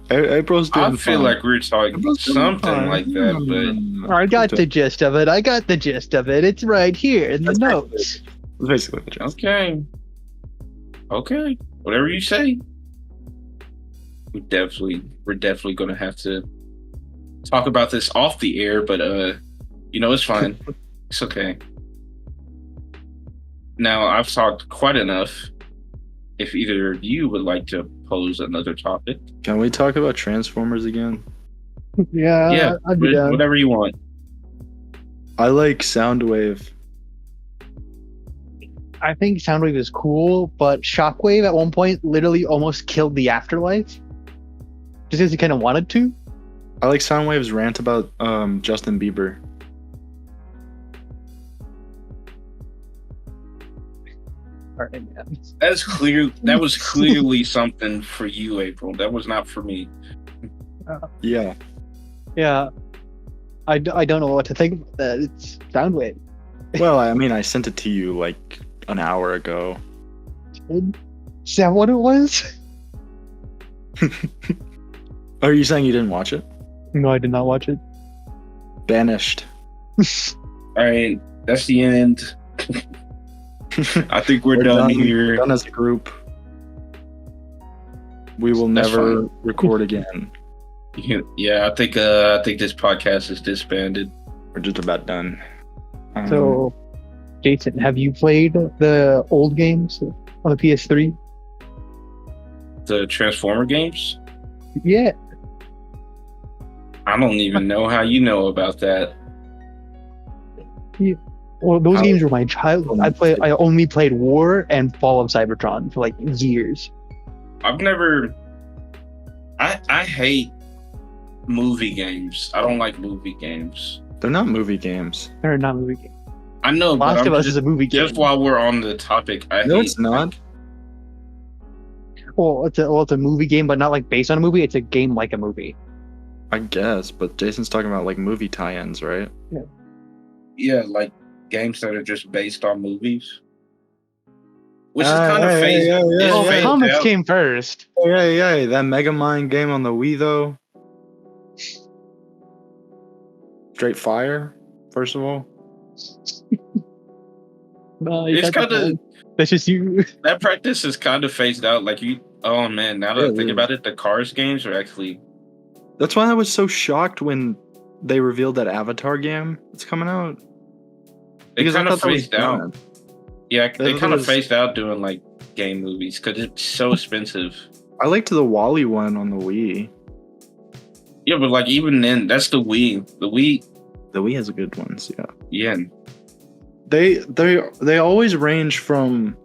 April's doing I feel like we were talking something like that, but I got the gist of it. It's right here in the notes. That's basically the gist. Okay. Whatever you say. We're definitely gonna have to talk about this off the air, but it's fine. It's okay. Now I've talked quite enough. If either of you would like to pose another topic. Can we talk about Transformers again? Yeah, whatever you want. I like Soundwave. I think Soundwave is cool, but Shockwave at one point literally almost killed the Afterlife. Just because he kind of wanted to. I like Soundwave's rant about Justin Bieber. That was clearly something for you, April. That was not for me. Yeah. I don't know what to think about that. It's Soundwave. Well, I mean, I sent it to you like an hour ago. Is that what it was? Are you saying you didn't watch it? No, I did not watch it. Banished. All right, that's the end. I think we're done here. We're done as a group. We will never record again. Yeah, I think this podcast is disbanded. We're just about done. So, Jason, have you played the old games on the PS3? The Transformer games? Yeah. I don't even know how you know about that. Yeah. Well, those games were my childhood. I only played War and Fall of Cybertron for like years. I've never. I hate movie games. I don't like movie games. They're not movie games. They're not movie games. I know, Last of Us is a movie game. Just while we're on the topic, it's not. Well, it's a movie game, but not like based on a movie. It's a game like a movie. I guess, but Jason's talking about like movie tie-ins, right? Yeah. Yeah, like games that are just based on movies. Which is kind of phased. Comics came first. Yeah. That Mega Mind game on the Wii, though. Straight Fire, first of all. It's kind of. That's just you. That practice is kind of phased out. Like you. Oh man! Now that I think about it, the Cars games are actually. That's why I was so shocked when they revealed that Avatar game that's coming out. They kind of phased out. Yeah, they kind of phased out doing like game movies because it's so expensive. I liked the WALL-E one on the Wii. Yeah, but like even then, that's the Wii. The Wii has good ones. Yeah. Yeah. They always range from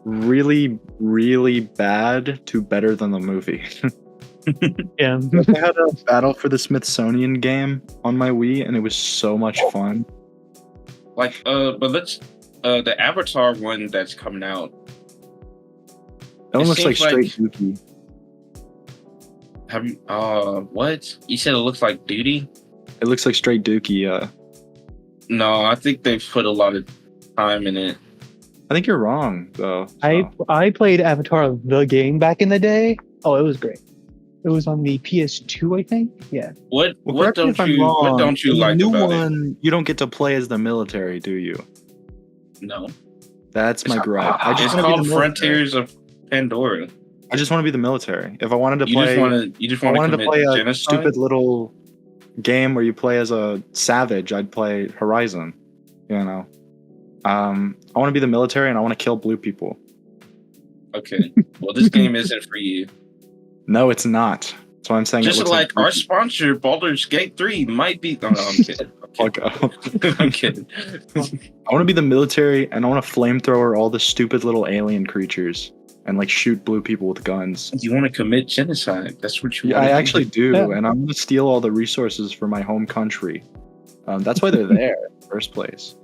really, really bad to better than the movie. Yeah. I had a Battle for the Smithsonian game on my Wii, and it was so much fun. Like, but let's the Avatar one that's coming out. That one looks like straight Dookie. Have you? What? You said it looks like Duty? It looks like straight Dookie. Yeah. No, I think they've put a lot of time in it. I think you're wrong, though. So. I played Avatar the game back in the day. Oh, it was great. It was on the PS2, I think. Yeah. What don't you like new about one, it? You don't get to play as the military, do you? No. That's my gripe. It's called Frontiers of Pandora. I just want to be the military. If I wanted to You play, just want to commit play a genocide? stupid little game where you play as a savage, I'd play Horizon. You know, I want to be the military and I want to kill blue people. Okay. Well, this game isn't for you. No, it's not. That's why I'm saying. Just it looks like our sponsor, Baldur's Gate 3, might be. No, I'm kidding. Fuck up. I'm kidding. I want to be the military and I want to flamethrower all the stupid little alien creatures and like shoot blue people with guns. You want to commit genocide? That's what you. Yeah, want I to actually do, and I'm gonna steal all the resources for my home country. That's why they're there in the first place.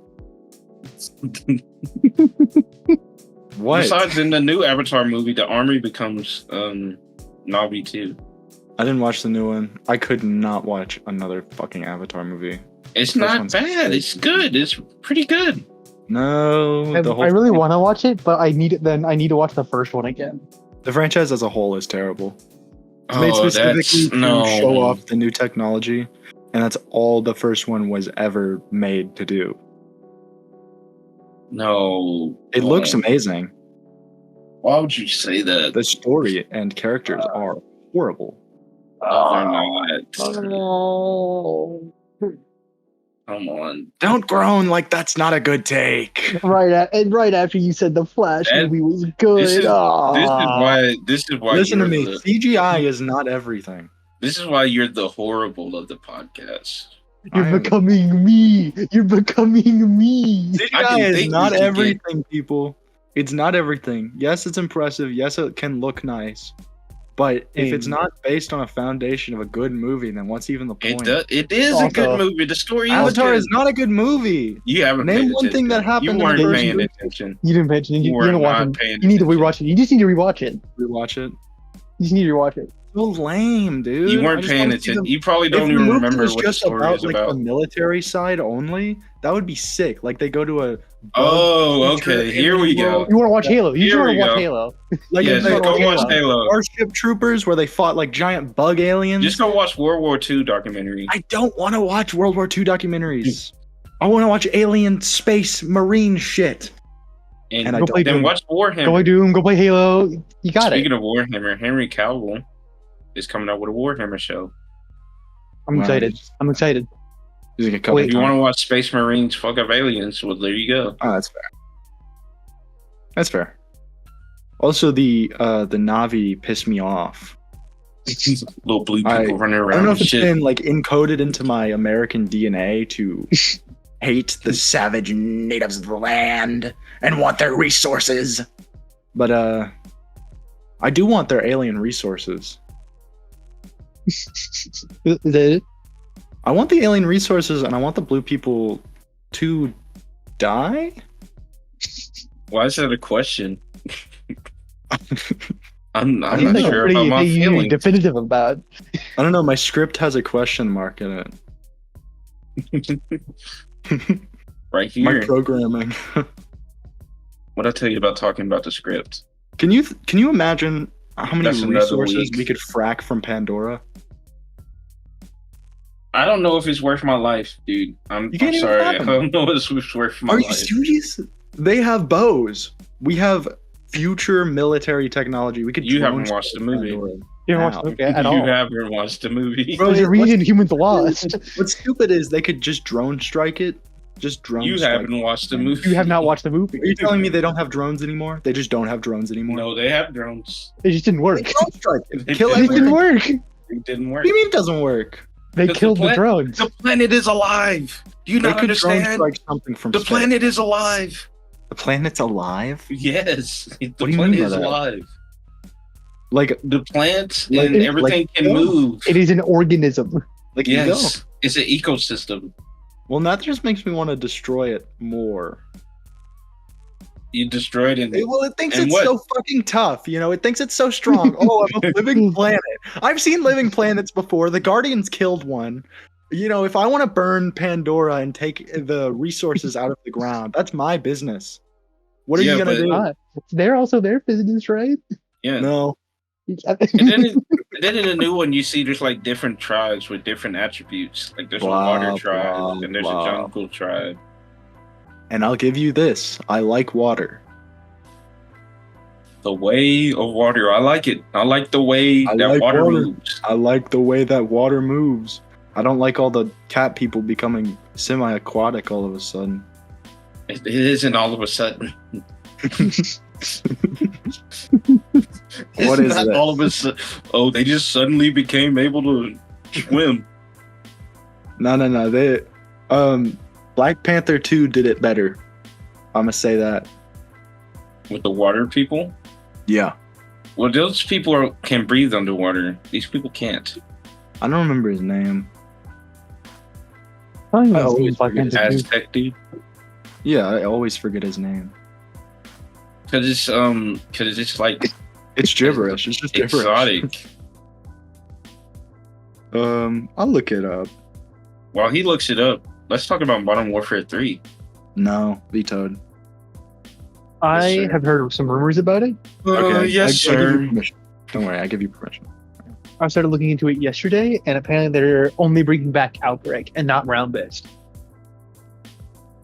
What? Besides, in the new Avatar movie, the army becomes Na'vi too. I didn't watch the new one. I could not watch another fucking Avatar movie. It's not bad. It's good. It's pretty good. No, I really want to watch it, but I need to watch the first one again. The franchise as a whole is terrible. It's Oh, made specifically that's to no. show off the new technology, and that's all the first one was ever made to do. No. It looks amazing. Why would you say that? The story and characters are horrible. No, they're not. Come on. Don't groan like that's not a good take. Right after you said the Flash movie was good. This is why. Listen to me. CGI is not everything. This is why you're the horrible of the podcast. You're becoming me. You're becoming me. CGI is not everything, people. It's not everything. Yes, it's impressive. Yes, it can look nice. But if it's not based on a foundation of a good movie, then what's even the point? It is a good movie. The story Avatar is not a good movie. You haven't Name one thing that happened. You weren't paying attention. You didn't mention it. You need to rewatch it. You just need to rewatch it. Rewatch it. You just need to rewatch it. So lame, dude. You weren't paying attention. You probably don't even remember what the story is about. The military side only, that would be sick. Like they go to a. Oh, okay. Here we go. You want to watch Halo? You just want to watch Halo. Like yes, go watch Halo. Starship Troopers, where they fought like giant bug aliens. Just go watch World War II documentary. I don't want to watch World War II documentaries. I want to watch alien, space, marine shit. And I don't. Then watch Warhammer. Go play Doom. Go play Halo. You got Speaking of Warhammer, Henry Cavill is coming out with a Warhammer show. I'm excited. I'm excited. If you want to watch Space Marines fuck up aliens, well, there you go. Oh, that's fair. That's fair. Also, the Na'vi pissed me off. Little blue people running around. I don't know if it's been like encoded into my American DNA to hate the savage natives of the land and want their resources. But I do want their alien resources. Is that it? I want the alien resources and I want the blue people to die? Why is that a question? I'm not Seems sure about my feelings. Definitive about. I don't know. My script has a question mark in it. Right here. My programming. What'd I tell you about talking about the script? Can you imagine how many resources we could frack from Pandora? I don't know if it's worth my life, dude. I'm sorry. I don't know if it's worth my life. Are you serious? They have bows. We have future military technology. We could. You haven't watched the movie. You haven't watched the movie at all. You haven't watched the movie. Bro, there's a reason humans lost. What's stupid is they could just drone strike it. You haven't watched the movie. You have not watched the movie. Are you telling me they don't have drones anymore? They just don't have drones anymore? No, they have drones. It just didn't work. Drone strike it. It didn't work. It didn't work. What do you mean it doesn't work? They killed the drones. The planet is alive. Do you not understand? Drone strike something from the space. planet is alive. The planet's alive? Yes. The What do you planet mean by is that? alive. Like The plants and everything can move. It is an organism. like Yes. It's an ecosystem. Well, that just makes me want to destroy it more. You destroyed it. Well, it thinks it's so fucking tough, you know? It thinks it's so strong. Oh, I'm a living planet. I've seen living planets before. The Guardians killed one. You know, if I want to burn Pandora and take the resources out of the ground, that's my business. What are you going to do? They're also their business, right? Yeah. No. And then in the new one, you see there's like different tribes with different attributes. Like there's a water tribe and there's a jungle tribe. And I'll give you this. I like water. The way of water. I like it. I like the way I that like water water. moves. I like the way that water moves. I don't like all the cat people becoming semi-aquatic all of a sudden. It isn't all of a sudden. What is not it? all of a sudden. Oh, they just suddenly became able to swim. No. They, Black Panther 2 did it better. I'm gonna say that. With the water people? Yeah. Well, those people can breathe underwater. These people can't. I don't remember his name. I I always Black forget his Panther 2. Aztec dude. Yeah, I always forget his name. Cause it's like It's gibberish. It's just gibberish. exotic. I'll look it up. While he looks it up, let's talk about Modern Warfare 3. No, vetoed. I Yes, sir. have heard some rumors about it. Yes, I give you sir. permission. Don't worry, I give you permission. I started looking into it yesterday, and apparently they're only bringing back Outbreak and not round based.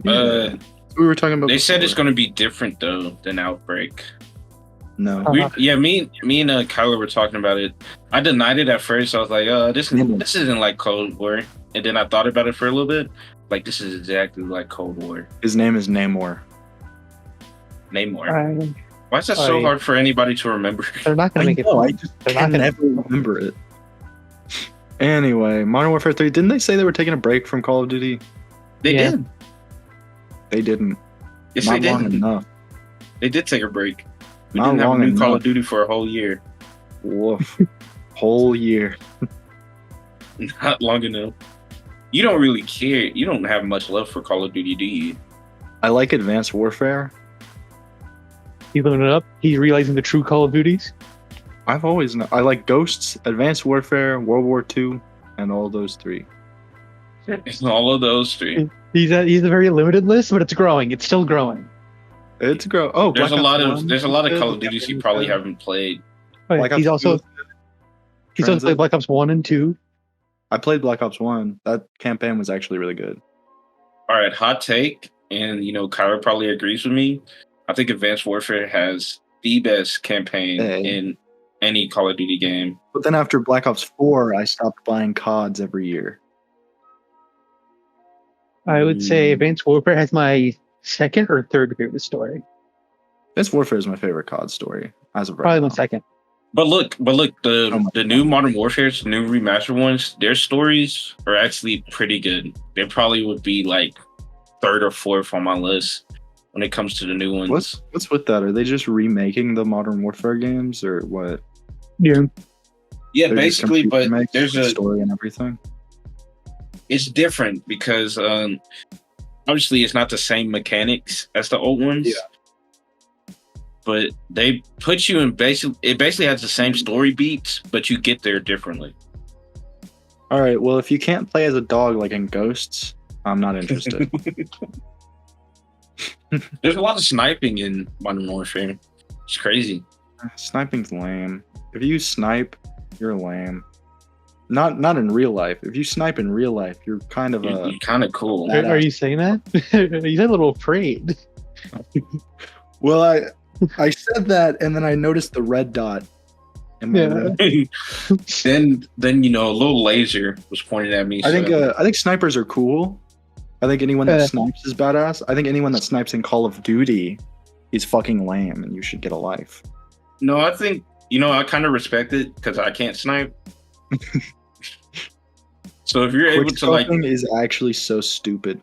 Uh, We were talking about. They said before. it's going to be different though than Outbreak. No. Me and Kyler were talking about it. I denied it at first. I was like, this isn't like Cold War. And then I thought about it for a little bit. Like, this is exactly like Cold War. His name is Namor. Namor. Why is that so hard for anybody to remember? They're not going to make it. I just They're not can gonna- never remember it. Anyway, Modern Warfare 3. Didn't they say they were taking a break from Call of Duty? They Yeah. did. They didn't. Yes, Not they long did. enough. They did take a break. We Not didn't have a long new Call enough. of Duty for a whole year. Woof. Whole year. Not long enough. You don't really care. You don't have much love for Call of Duty, do you? I like Advanced Warfare. He's loading it up. He's realizing the true Call of Duties. I've always I like Ghosts, Advanced Warfare, World War II, and all those three. It's all of those three. He's a very limited list, but it's growing. It's still growing. It's grow. Oh, There's Black a lot Ops of 1. there's a lot of Call of Duties you probably haven't played. Black he's Ops also 2. he's also Transit. played Black Ops 1 and 2. I played Black Ops 1. That campaign was actually really good. All right, hot take, and Kyler probably agrees with me. I think Advanced Warfare has the best campaign in any Call of Duty game. But then after Black Ops 4, I stopped buying CODs every year. I would say Advanced Warfare has my second or third favorite story. Advanced Warfare is my favorite COD story as of right Probably now. my second. But look, Oh my the new Modern Warfare's new remastered ones, their stories are actually pretty good. They probably would be like third or fourth on my list when it comes to the new ones. What's with that? Are they just remaking the Modern Warfare games or what? Yeah. Yeah, They're just basically, computer but makes there's the a story and everything. it's different because obviously it's not the same mechanics as the old ones. Yeah. But they put you in it basically has the same story beats, but you get there differently. All right. Well, if you can't play as a dog like in Ghosts, I'm not interested. There's a lot of sniping in Modern Warfare. It's crazy. Sniping's lame. If you snipe, you're lame. Not in real life. If you snipe in real life, you're kind of You're kind of cool. That- Are you saying that? You sound a little afraid. Well, I said that, and then I noticed the red dot. In my red. then a little laser was pointed at me. I think snipers are cool. I think anyone that snipes is badass. I think anyone that snipes in Call of Duty is fucking lame, and you should get a life. No, I think I kind of respect it because I can't snipe. So if you're able to like, Quickscoping is actually so stupid.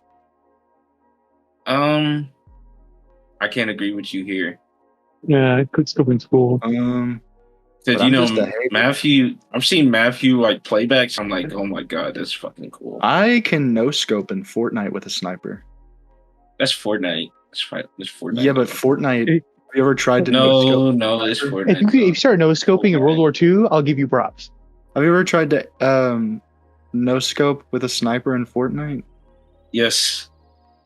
I can't agree with you here. Yeah, quickscoping's cool. Because But I'm just a hater. Matthew, I've seen Matthew like playbacks. I'm like, oh my god, that's fucking cool. I can no scope in Fortnite with a sniper. That's Fortnite. That's right. That's Fortnite. Yeah, but Fortnite. Have you ever tried to no, no-scope? it's If Fortnite. you start no scoping in World War II, I'll give you props. Have you ever tried to no scope with a sniper in Fortnite? Yes,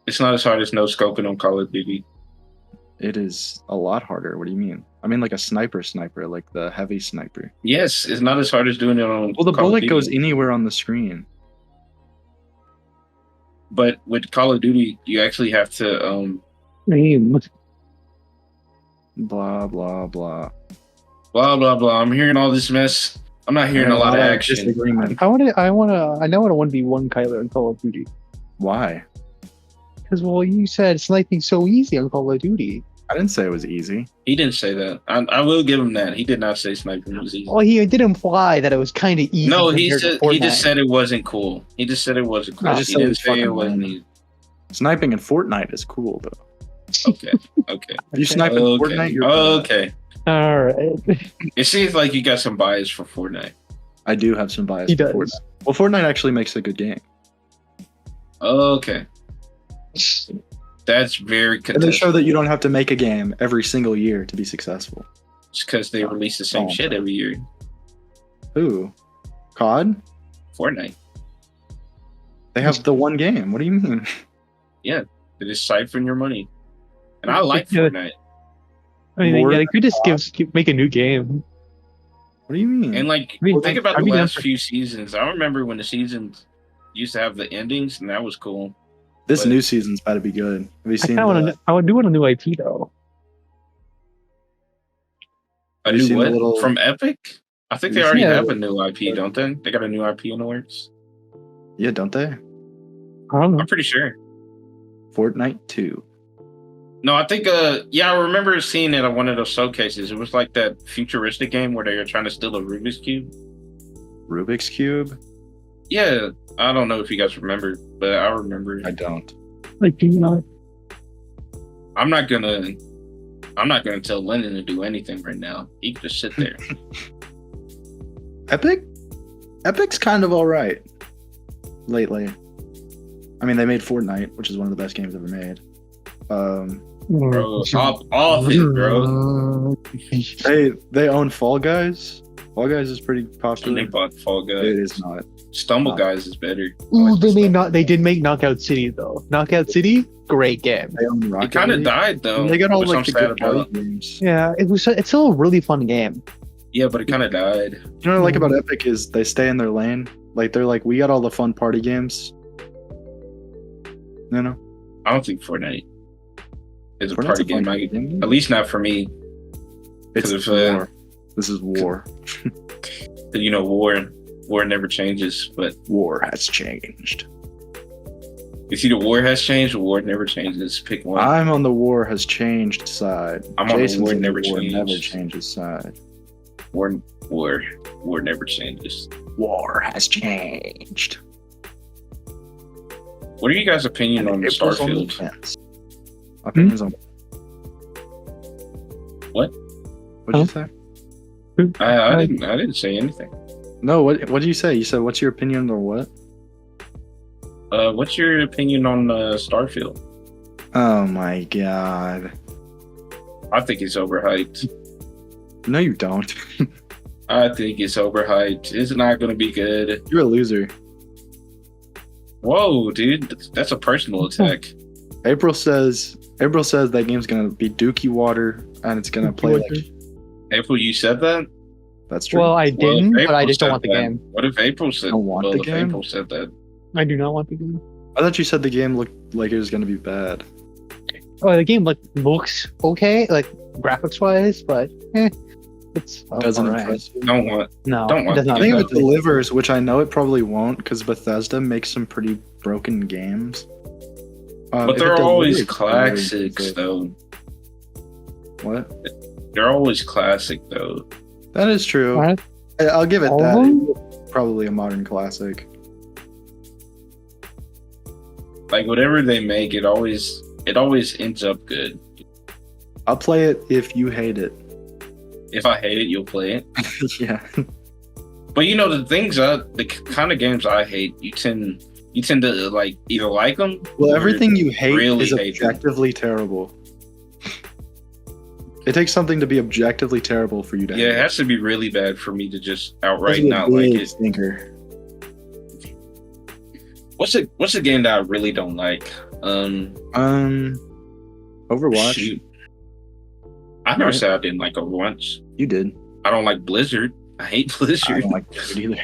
it's not as hard as no scoping on Call of Duty. It is a lot harder. What do you mean? I mean like a sniper, like the heavy sniper. Yes, it's not as hard as doing it on. Well, the Call of bullet Duty. goes anywhere on the screen. But with Call of Duty, you actually have to Aim. Blah blah blah. Blah blah blah. I'm hearing all this mess. I'm not hearing a lot of action. Disagreement. I now want to 1v1 Kyler in Call of Duty. Why? Because, well, you said sniping's so easy on Call of Duty. I didn't say it was easy. He didn't say that. I will give him that. He did not say sniping was easy. Well, he did imply that it was kind of easy. No, he just said it wasn't cool. He just said it wasn't cool. I just he said didn't it's say it fucking wasn't lame. easy. Sniping in Fortnite is cool though. Okay. Okay. If you snipe in Fortnite, you're okay. All right. It seems like you got some bias for Fortnite. I do have some bias He for does. Fortnite. Well, Fortnite actually makes a good game. Okay. That's very And they contested. show that you don't have to make a game every single year to be successful. It's because they release the same shit every year. Ooh. COD? Fortnite. They have the one game. What do you mean? Yeah. They just siphon your money. And I like Yeah. Fortnite. I mean, More yeah, they could just make a new game. What do you mean? And like, I mean, think about I the mean, last that's- few seasons. I remember when the seasons used to have the endings, and that was cool. this but- new season's about to be good. Have you I seen kind of want the, to. I would do want a new IP though. A Have you new seen the what? little- From Epic? I think they Have you already seen have the- a new IP, don't they? They got a new IP in the works. Yeah, don't they? I don't know. I'm pretty sure. Fortnite 2. No, I think yeah, I remember seeing it on one of those showcases. It was like that futuristic game where they were trying to steal a Rubik's Cube. Rubik's Cube? Yeah, I don't know if you guys remember, but I remember. I don't. Like, you know, I'm not gonna tell Lennon to do anything right now. He can just sit there. Epic? Epic's kind of alright. Lately. I mean, they made Fortnite, which is one of the best games ever made. Bro, off it, bro. They own Fall Guys. Fall Guys is pretty And they popular. bought Fall Guys. It is not. Stumble No. Guys is better. I Ooh, like the Stumble they did make Knockout City though. Knockout City, great game. They own It Rocket kind of League. died though. And they got all which I'm like the sad good about. party games. Yeah, it's still a really fun game. Yeah, but it kind of died. You know what I like about Epic is they stay in their lane. Like they're like, we got all the fun party games. You know, I don't think Fortnite is a Fortnite's party a fun game. party game. At least not for me. It's 'cause if, war. This is war. You know, war never changes. But War has changed. it's either war has changed or war never changes. Pick one. I'm on the war has changed side. I'm on the Jason's war on never war never changed. changes side. War never changes. War has changed. What are you guys' opinion on April's on the Starfield? fence. Opinions on What? What'd you say? I didn't say anything. No, what did you say? You said what's your opinion or what? What's your opinion on Starfield? Oh my god. I think it's overhyped. No, you don't. I think it's overhyped. It's not going to be good. You're a loser. Whoa, dude, that's a personal attack. April says that game's gonna be Dookie Water and it's gonna play like April, you said that? that's true. Well, I Well, didn't, if but I April just don't said want the that- game. What if April said? Don't want well, the if game? April said that. I do not want the game. I thought you said the game looked like it was gonna be bad. Oh, the game looks okay, like graphics wise, but it's Doesn't alright. impress you. Don't want. No, Don't it want does the not. I think if game. it delivers, which I know it probably won't, because Bethesda makes some pretty broken games. But if it they're always delivers, classics, then- though. What? They're always classic, though. That is true. Alright. I'll give it All that. of them? It's probably a modern classic. Like whatever they make, it always ends up good. I'll play it if you hate it. If I hate it, you'll play it. Yeah. But you know the things, the kind of games I hate, you tend to like either like them. Well, or everything you hate really is hate them. objectively terrible. It takes something to be objectively terrible for you to Yeah, it hate. has to be really bad for me to just That's outright a not like big it. stinker. What's a game that I really don't like? Overwatch. Shoot. I never Right. said I didn't like Overwatch. You did. I don't like Blizzard. I hate I Blizzard. don't like it either.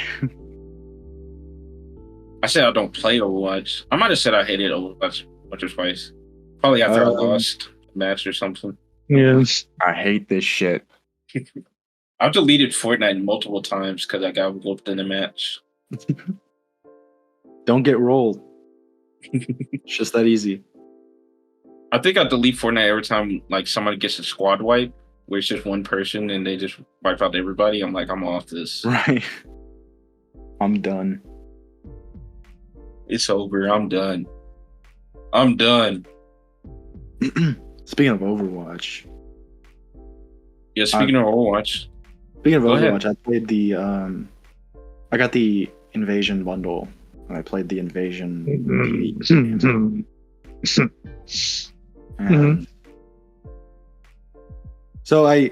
I said I don't play Overwatch. I might have said I hated Overwatch once or twice. Probably after I lost a match or something. Yes. I hate this shit. I've deleted Fortnite multiple times because I got whooped in a match. Don't get rolled. It's just that easy. I think I delete Fortnite every time like somebody gets a squad wipe, where it's just one person and they just wipe out everybody. I'm like, I'm off this. Right. I'm done. It's over. I'm done. I'm done. Speaking of Overwatch. Yeah, speaking of Overwatch. Speaking of Go Overwatch, ahead. I played the I got the Invasion bundle and I played the Invasion and so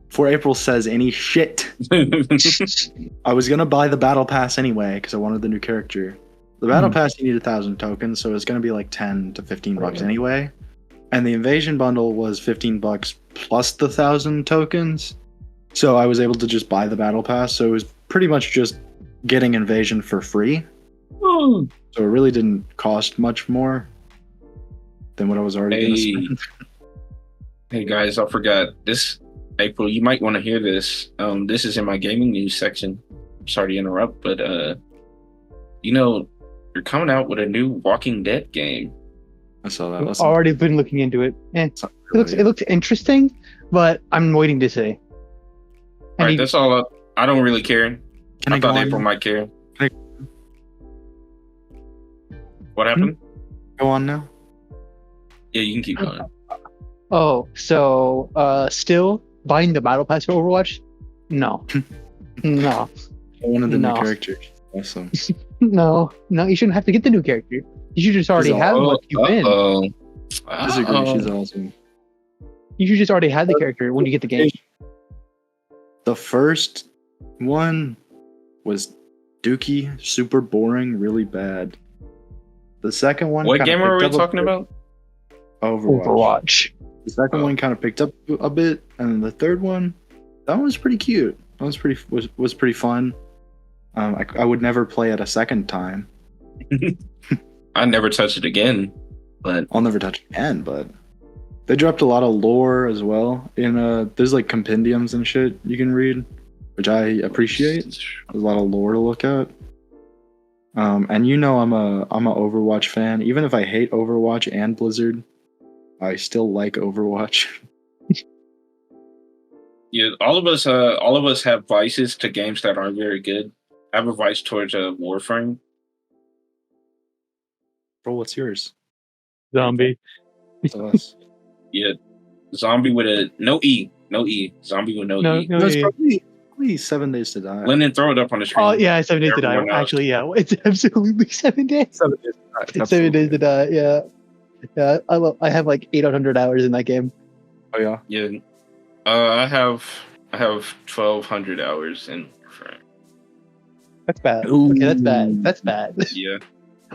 before April says any shit, I was gonna buy the battle pass anyway because I wanted the new character. The battle pass, you need 1,000 tokens, so it's gonna be like 10 to 15 bucks anyway. And the Invasion bundle was 15 bucks plus the 1,000 tokens. So I was able to just buy the battle pass. So it was pretty much just getting Invasion for free. So it really didn't cost much more than what I was already going to spend. Hey guys, I forgot this. April, you might want to hear this. This is in my gaming news section. Sorry to interrupt, but you're coming out with a new Walking Dead game. I saw that. I've already been looking into it. It looks interesting, but I'm waiting to see. All right, that's all. I don't really care. I thought April might care. What happened? Go on now. Yeah, you can keep going. Oh, so still buying the battle pass for Overwatch? No. No. One of the new characters. Awesome. No, you shouldn't have to get the new character. You should just already have what you win. I disagree. She's awesome. You should just already have the character when you get the game. The first one was dookie, super boring, really bad. The second one. What game are we talking about? Overwatch. The second one kind of picked up a bit, and the third one, that one was pretty cute. That was pretty fun. I would never play it a second time. I never touched it again, but I'll never touch it again. But they dropped a lot of lore as well. There's like compendiums and shit you can read, which I appreciate. There's a lot of lore to look at. And I'm a Overwatch fan. Even if I hate Overwatch and Blizzard, I still like Overwatch. Yeah, all of us have vices to games that aren't very good. I have a vice towards Warframe. Bro, what's yours? Zombie. Yeah, zombie with a no E. Zombie with no E. No, it's probably 7 Days to Die. Lyndon, throw it up on the screen. Oh yeah, 7 Days to Die. Actually, yeah, it's absolutely 7 days. 7 Days to Die. 7 Days to Die. Yeah, yeah. I have like 800 hours in that game. Oh yeah. Yeah. I have 1,200 hours in Warframe. That's bad. Ooh. Okay, that's bad. That's bad. Yeah.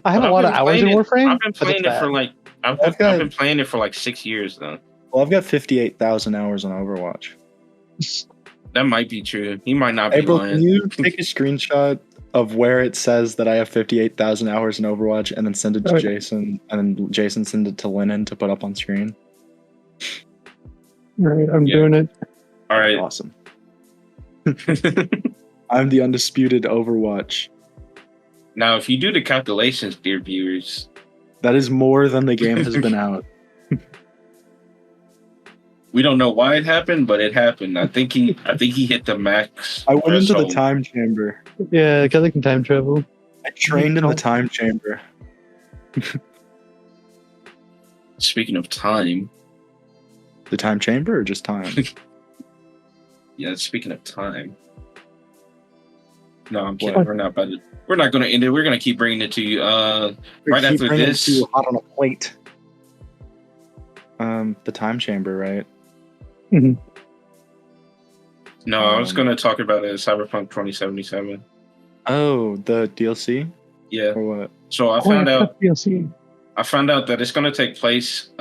I have a lot of hours in Warframe. I've been playing it for like I've been playing it for like 6 years though. Well, I've got 58,000 hours on Overwatch. That might be true. He might not be April, lying. can you take a screenshot of where it says that I have 58,000 hours in Overwatch and then send it to Jason, and then Jason send it to Lennon to put up on screen? All right, I'm doing it. All right. Awesome. I'm the undisputed Overwatch. Now, if you do the calculations, dear viewers, that is more than the game has been out. We don't know why it happened, but it happened. I think he hit the max. I went into the time chamber. Yeah, because I can time travel. I trained in the time chamber. Speaking of time. The time chamber or just time? Yeah, speaking of time. No, I'm kidding. We're not going to end it. We're going to keep bringing it to you. Right after this. It hot on a plate. The time chamber, right? Mm-hmm. No, I was going to talk about it, Cyberpunk 2077. Oh, the DLC? Yeah. Or what? So I found out DLC. I found out that it's going to take place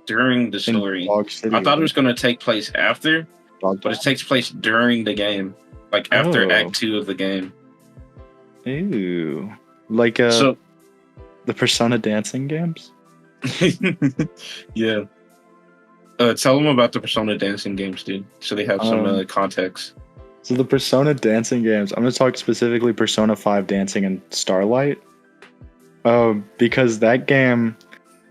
during the story. I thought it was going to take place after, but it takes place during the game, like after Act 2 of the game. Ooh, like the Persona dancing games. Yeah. Tell them about the Persona dancing games, dude, so they have some context. So the Persona dancing games, I'm going to talk specifically Persona 5 Dancing and Starlight. Because that game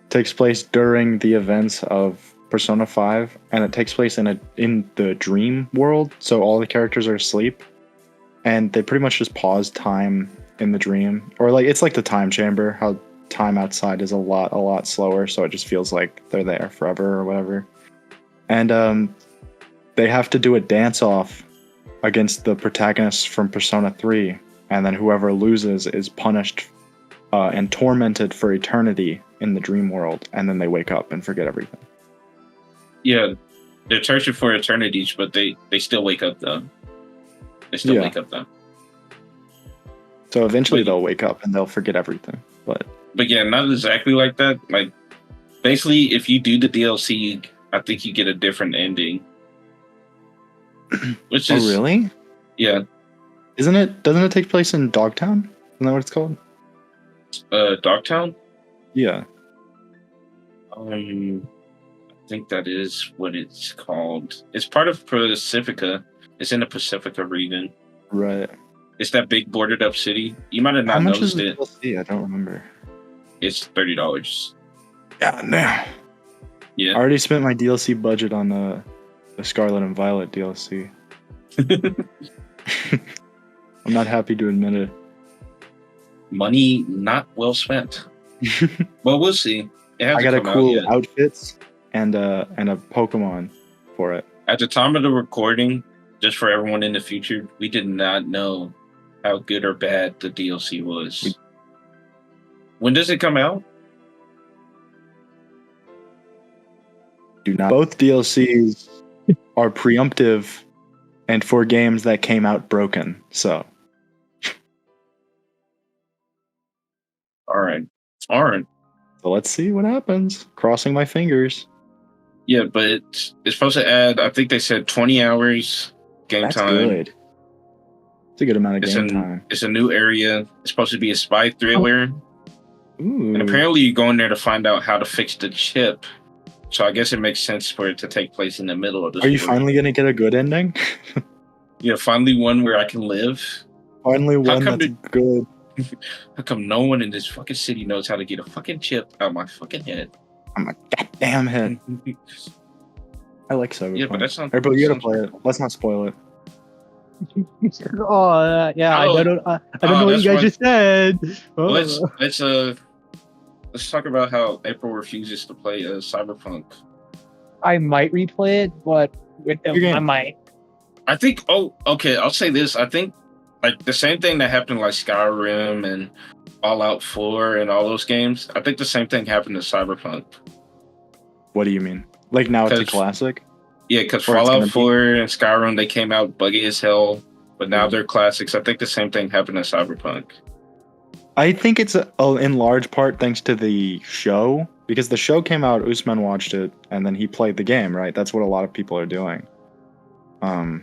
takes place during the events of Persona 5, and it takes place in the dream world, so all the characters are asleep, and they pretty much just pause time in the dream. Or like it's like the time chamber, how time outside is a lot slower, so it just feels like they're there forever or whatever. And they have to do a dance-off against the protagonists from Persona 3, and then whoever loses is punished and tormented for eternity in the dream world, and then they wake up and forget everything. Yeah, they're tortured for eternities, but they still wake up though. They still wake up though. So eventually they'll wake up and they'll forget everything. But yeah, not exactly like that. Like basically, if you do the DLC, I think you get a different ending. Which is really? Yeah. Doesn't it take place in Dogtown? Isn't that what it's called? Dogtown? Yeah. I think that is what it's called. It's part of Pacifica. It's in the Pacifica region. Right. It's that big boarded up city. You might have not noticed it. DLC? I don't remember. It's $30. Yeah, no. Yeah. I already spent my DLC budget on the Scarlet and Violet DLC. I'm not happy to admit it. Money not well spent. Well, we'll see. I got a cool outfits and a Pokemon for it. At the time of the recording, just for everyone in the future, we did not know how good or bad the DLC was. When does it come out? Do not. Both DLCs are preemptive and for games that came out broken. So. All right. So let's see what happens. Crossing my fingers. Yeah, but it's supposed to add, I think they said 20 hours game time. Good. It's a good amount of game time. It's a new area. It's supposed to be a spy thriller. Ooh. And apparently you go in there to find out how to fix the chip. So I guess it makes sense for it to take place in the middle of the story. Are you finally going to get a good ending? Yeah, finally one where I can live. Finally one that's good. How come no one in this fucking city knows how to get a fucking chip out of my fucking head? On my goddamn head. I like Cyberpunk. Yeah, but that's not. But you gotta play it. Let's not spoil it. Yeah. I don't know what you guys just said. Let's talk about how April refuses to play Cyberpunk. I might replay it, but with them, I might. I think. Oh, okay. I'll say this. I think like the same thing that happened like Skyrim and Fallout 4 and all those games. I think the same thing happened to Cyberpunk. What do you mean? Like now it's a classic? Yeah, because Fallout 4 and Skyrim, they came out buggy as hell, but now they're classics. I think the same thing happened to Cyberpunk. I think it's in large part thanks to the show, because the show came out, Usman watched it, and then he played the game, right? That's what a lot of people are doing.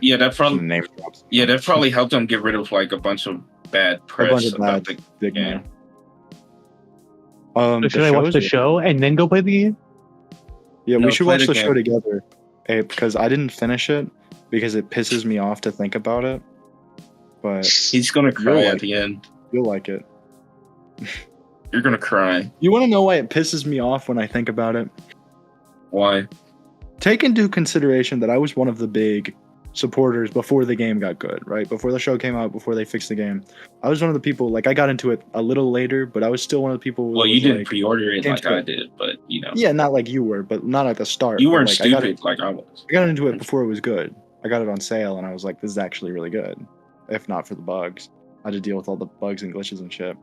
Yeah, that probably helped them get rid of like a bunch of bad press about the game. So should I watch the show and then go play the game? Yeah, we should watch the show together. Because I didn't finish it because it pisses me off to think about it. But he's gonna cry at the end. You'll like it. You're gonna cry. You want to know why it pisses me off when I think about it? Why? Take into consideration that I was one of the big supporters before the game got good, right? Before the show came out, before they fixed the game. I was one of the people, like I got into it a little later, but I was still one of the people. Well, you didn't pre-order it like I did, but you know. Yeah, not like you were, but not at the start. You weren't stupid like I was. I got into it before it was good. I got it on sale and I was like, this is actually really good. If not for the bugs. I had to deal with all the bugs and glitches and shit.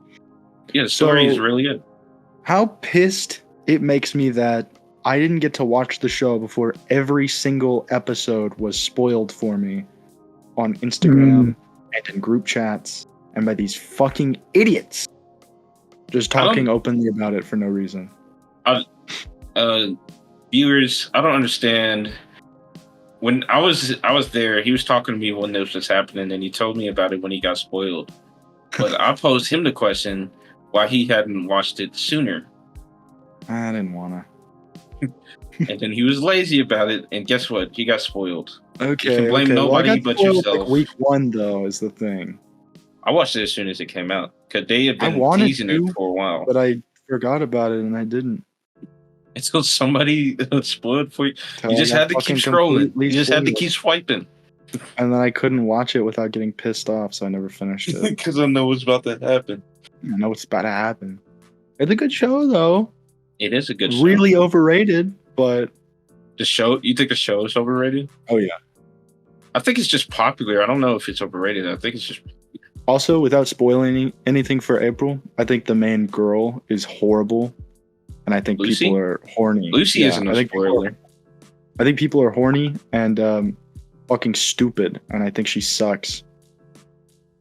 Yeah, the story is really good. How pissed it makes me that I didn't get to watch the show before every single episode was spoiled for me on Instagram and in group chats and by these fucking idiots just talking openly about it for no reason. Viewers, I don't understand. When I was there, he was talking to me when this was happening and he told me about it when he got spoiled. But I posed him the question why he hadn't watched it sooner. I didn't wanna. And then he was lazy about it, and guess what? He got spoiled. Okay. You can blame nobody but yourself. Week 1 though is the thing. I watched it as soon as it came out because they had been teasing it for a while. But I forgot about it and I didn't. It's because somebody spoiled for you. You just had to keep scrolling. You just had to keep swiping. And then I couldn't watch it without getting pissed off, so I never finished it. Because I know what's about to happen. I know what's about to happen. It's a good show, though. It is a good show. Really overrated, but... The show? You think the show is overrated? Oh, yeah. I think it's just popular. I don't know if it's overrated. I think it's just... Also, without spoiling anything for April, I think the main girl is horrible. And I think Lucy? people are horny. Lucy isn't a spoiler. I think people are horny and fucking stupid. And I think she sucks.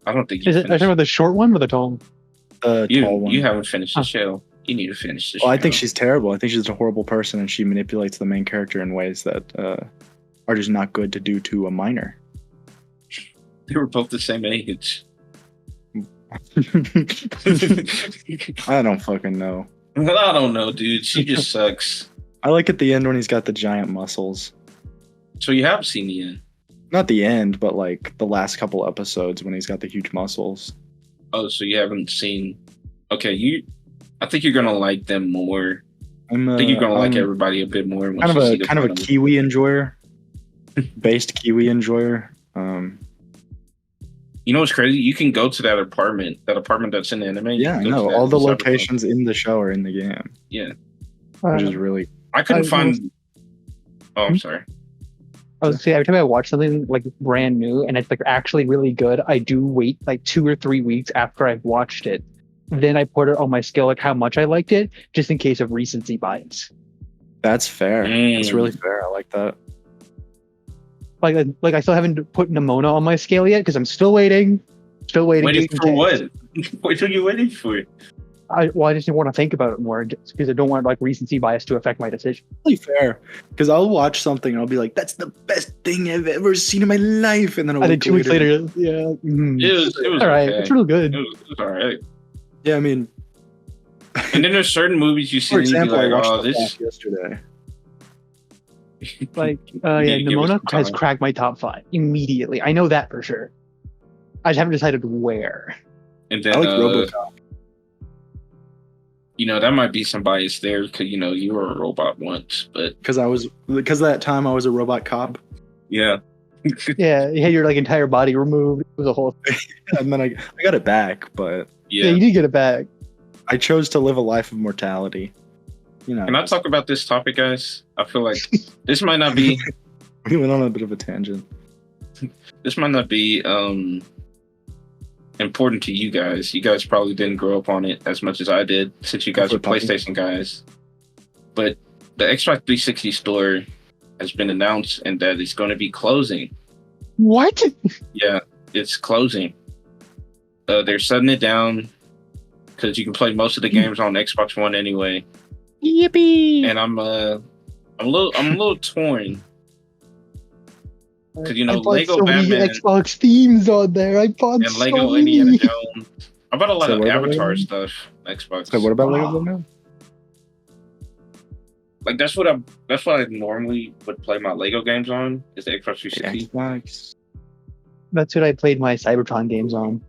I don't think Are you talking about the short one or the tall one? Tall one. You haven't finished the show. You need to finish the show. Well, I think she's terrible. I think she's a horrible person, and she manipulates the main character in ways that are just not good to do to a minor. They were both the same age. I don't fucking know. I don't know, dude. She just sucks. I like at the end when he's got the giant muscles. So you have seen the end? Not the end, but like the last couple episodes when he's got the huge muscles. Oh, so you haven't seen... Okay, I think you're gonna like them more. I think you're gonna like everybody a bit more. Kind of a Kiwi enjoyer, based Kiwi enjoyer. You know what's crazy? You can go to that apartment that's in the anime. Yeah, I know. All the locations in the show are in the game. Yeah, which is really. I couldn't find. Oh, I'm sorry. I was saying, every time I watch something like brand new and it's like actually really good, I do wait like 2 or 3 weeks after I've watched it. Then I put it on my scale, like how much I liked it, just in case of recency bias. That's fair. That's really fair. I like that. Like I still haven't put Nimona on my scale yet because I'm still waiting. Waiting for what? What are you waiting for? I just didn't want to think about it more because I don't want like recency bias to affect my decision. Really fair, because I'll watch something and I'll be like, "That's the best thing I've ever seen in my life," and then and then 2 weeks later, yeah, it was all right. Okay. It's real good. It was all right. Yeah, I mean, and then there's certain movies you see, for example, and you be I like, watched "Oh, this." Yesterday. Like, Nimona has cracked my top 5 immediately. I know that for sure. I just haven't decided where. And then, I like RoboCop. You know, that might be some bias there because you were a robot once, but because that time I was a robot cop. Yeah. Yeah, you had your like entire body removed. It was a whole thing. And then I got it back, but yeah, you did get it back. I chose to live a life of mortality. You know. Can I talk about this topic, guys? I feel like this might not be. We went on a bit of a tangent. This might not be important to you guys. You guys probably didn't grow up on it as much as I did, since you guys are PlayStation guys. But the Xbox 360 store has been announced, and that it's going to be closing. What? Yeah, it's closing. They're shutting it down because you can play most of the games on Xbox One anyway. Yippee! And I'm a little torn because Lego so Batman, many Xbox themes on there. I bought and Lego Indiana Jones. I bought a lot of Avatar stuff. Xbox. So what about Lego Batman? Like that's what I normally would play my Lego games on. Is the Xbox 360. Xbox. That's what I played my Cybertron games on.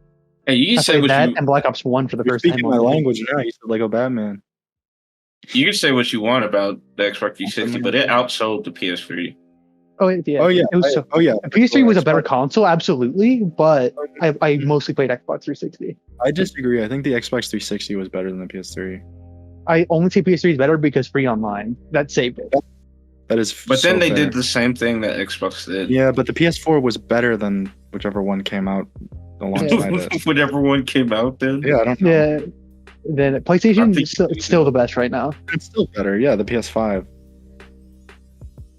Hey, you can say what that you and Black Ops 1 for the first time. Speaking my language now, you said Lego Batman. You can say what you want about the Xbox 360, but it outsold the PS3. Oh yeah. Oh yeah. It was The PS3 was a better console, absolutely, but I mostly played Xbox 360. I disagree. I think the Xbox 360 was better than the PS3. I only say PS3 is better because free online. That saved it. That is. But then they fair. did the same thing that Xbox did. Yeah, but the PS4 was better than whichever one came out alongside it. Whatever one came out then. Yeah, I don't know. Yeah. Then PlayStation it's still the best right now. It's still better. Yeah, the PS5.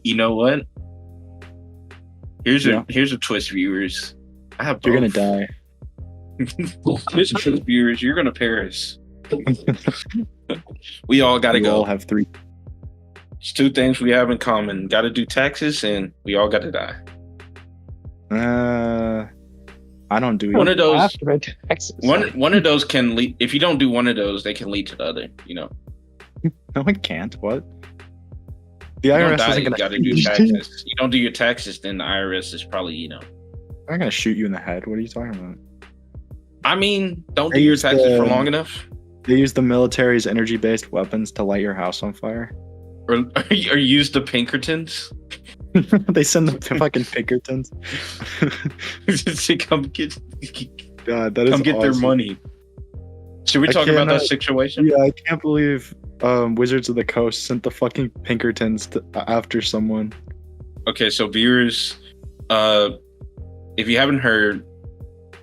You know what? Here's a twist, viewers. I have both. You're gonna die. Here's a twist, viewers. You're gonna perish. We all gotta go. We all have 3. It's 2 things we have in common. Gotta do taxes, and we all gotta die. I don't do one of those. Taxes. One of those can lead. If you don't do one of those, they can lead to the other. No, it can't. What? The You don't IRS die, isn't you gonna. gotta do taxes. You don't do your taxes, then the IRS is probably, They're not gonna shoot you in the head. What are you talking about? I mean, don't They do your use taxes for long enough. They use the military's energy-based weapons to light your house on fire. Or use the Pinkertons They send them to fucking Pinkertons. to come get God, that is their awesome. money. Should we talk about that situation? Yeah, I can't believe Wizards of the Coast sent the fucking Pinkertons after someone. Okay, so viewers, if you haven't heard,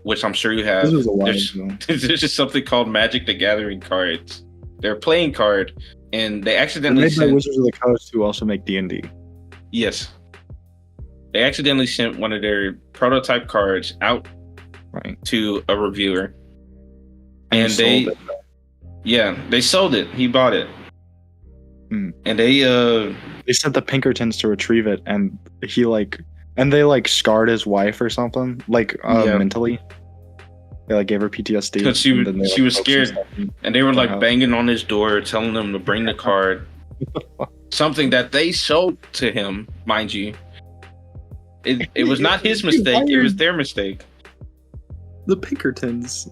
which I'm sure you have, This was a while ago. there's just something called Magic the Gathering cards. They're a playing card, and they accidentally They're made by sent. Wizards of the Coast, who also make D&D. Yes, they accidentally sent one of their prototype cards out Right. to a reviewer, And they sold they sold it. He bought it, Hmm. and they They sent the Pinkertons to retrieve it, and they scarred his wife or something, mentally. They gave her PTSD because she and then they, was focused scared, stuff in and they were the house. banging on his door, telling him to bring the card. Something that they sold to him, mind you. It was not his mistake. It was their mistake. The Pinkertons.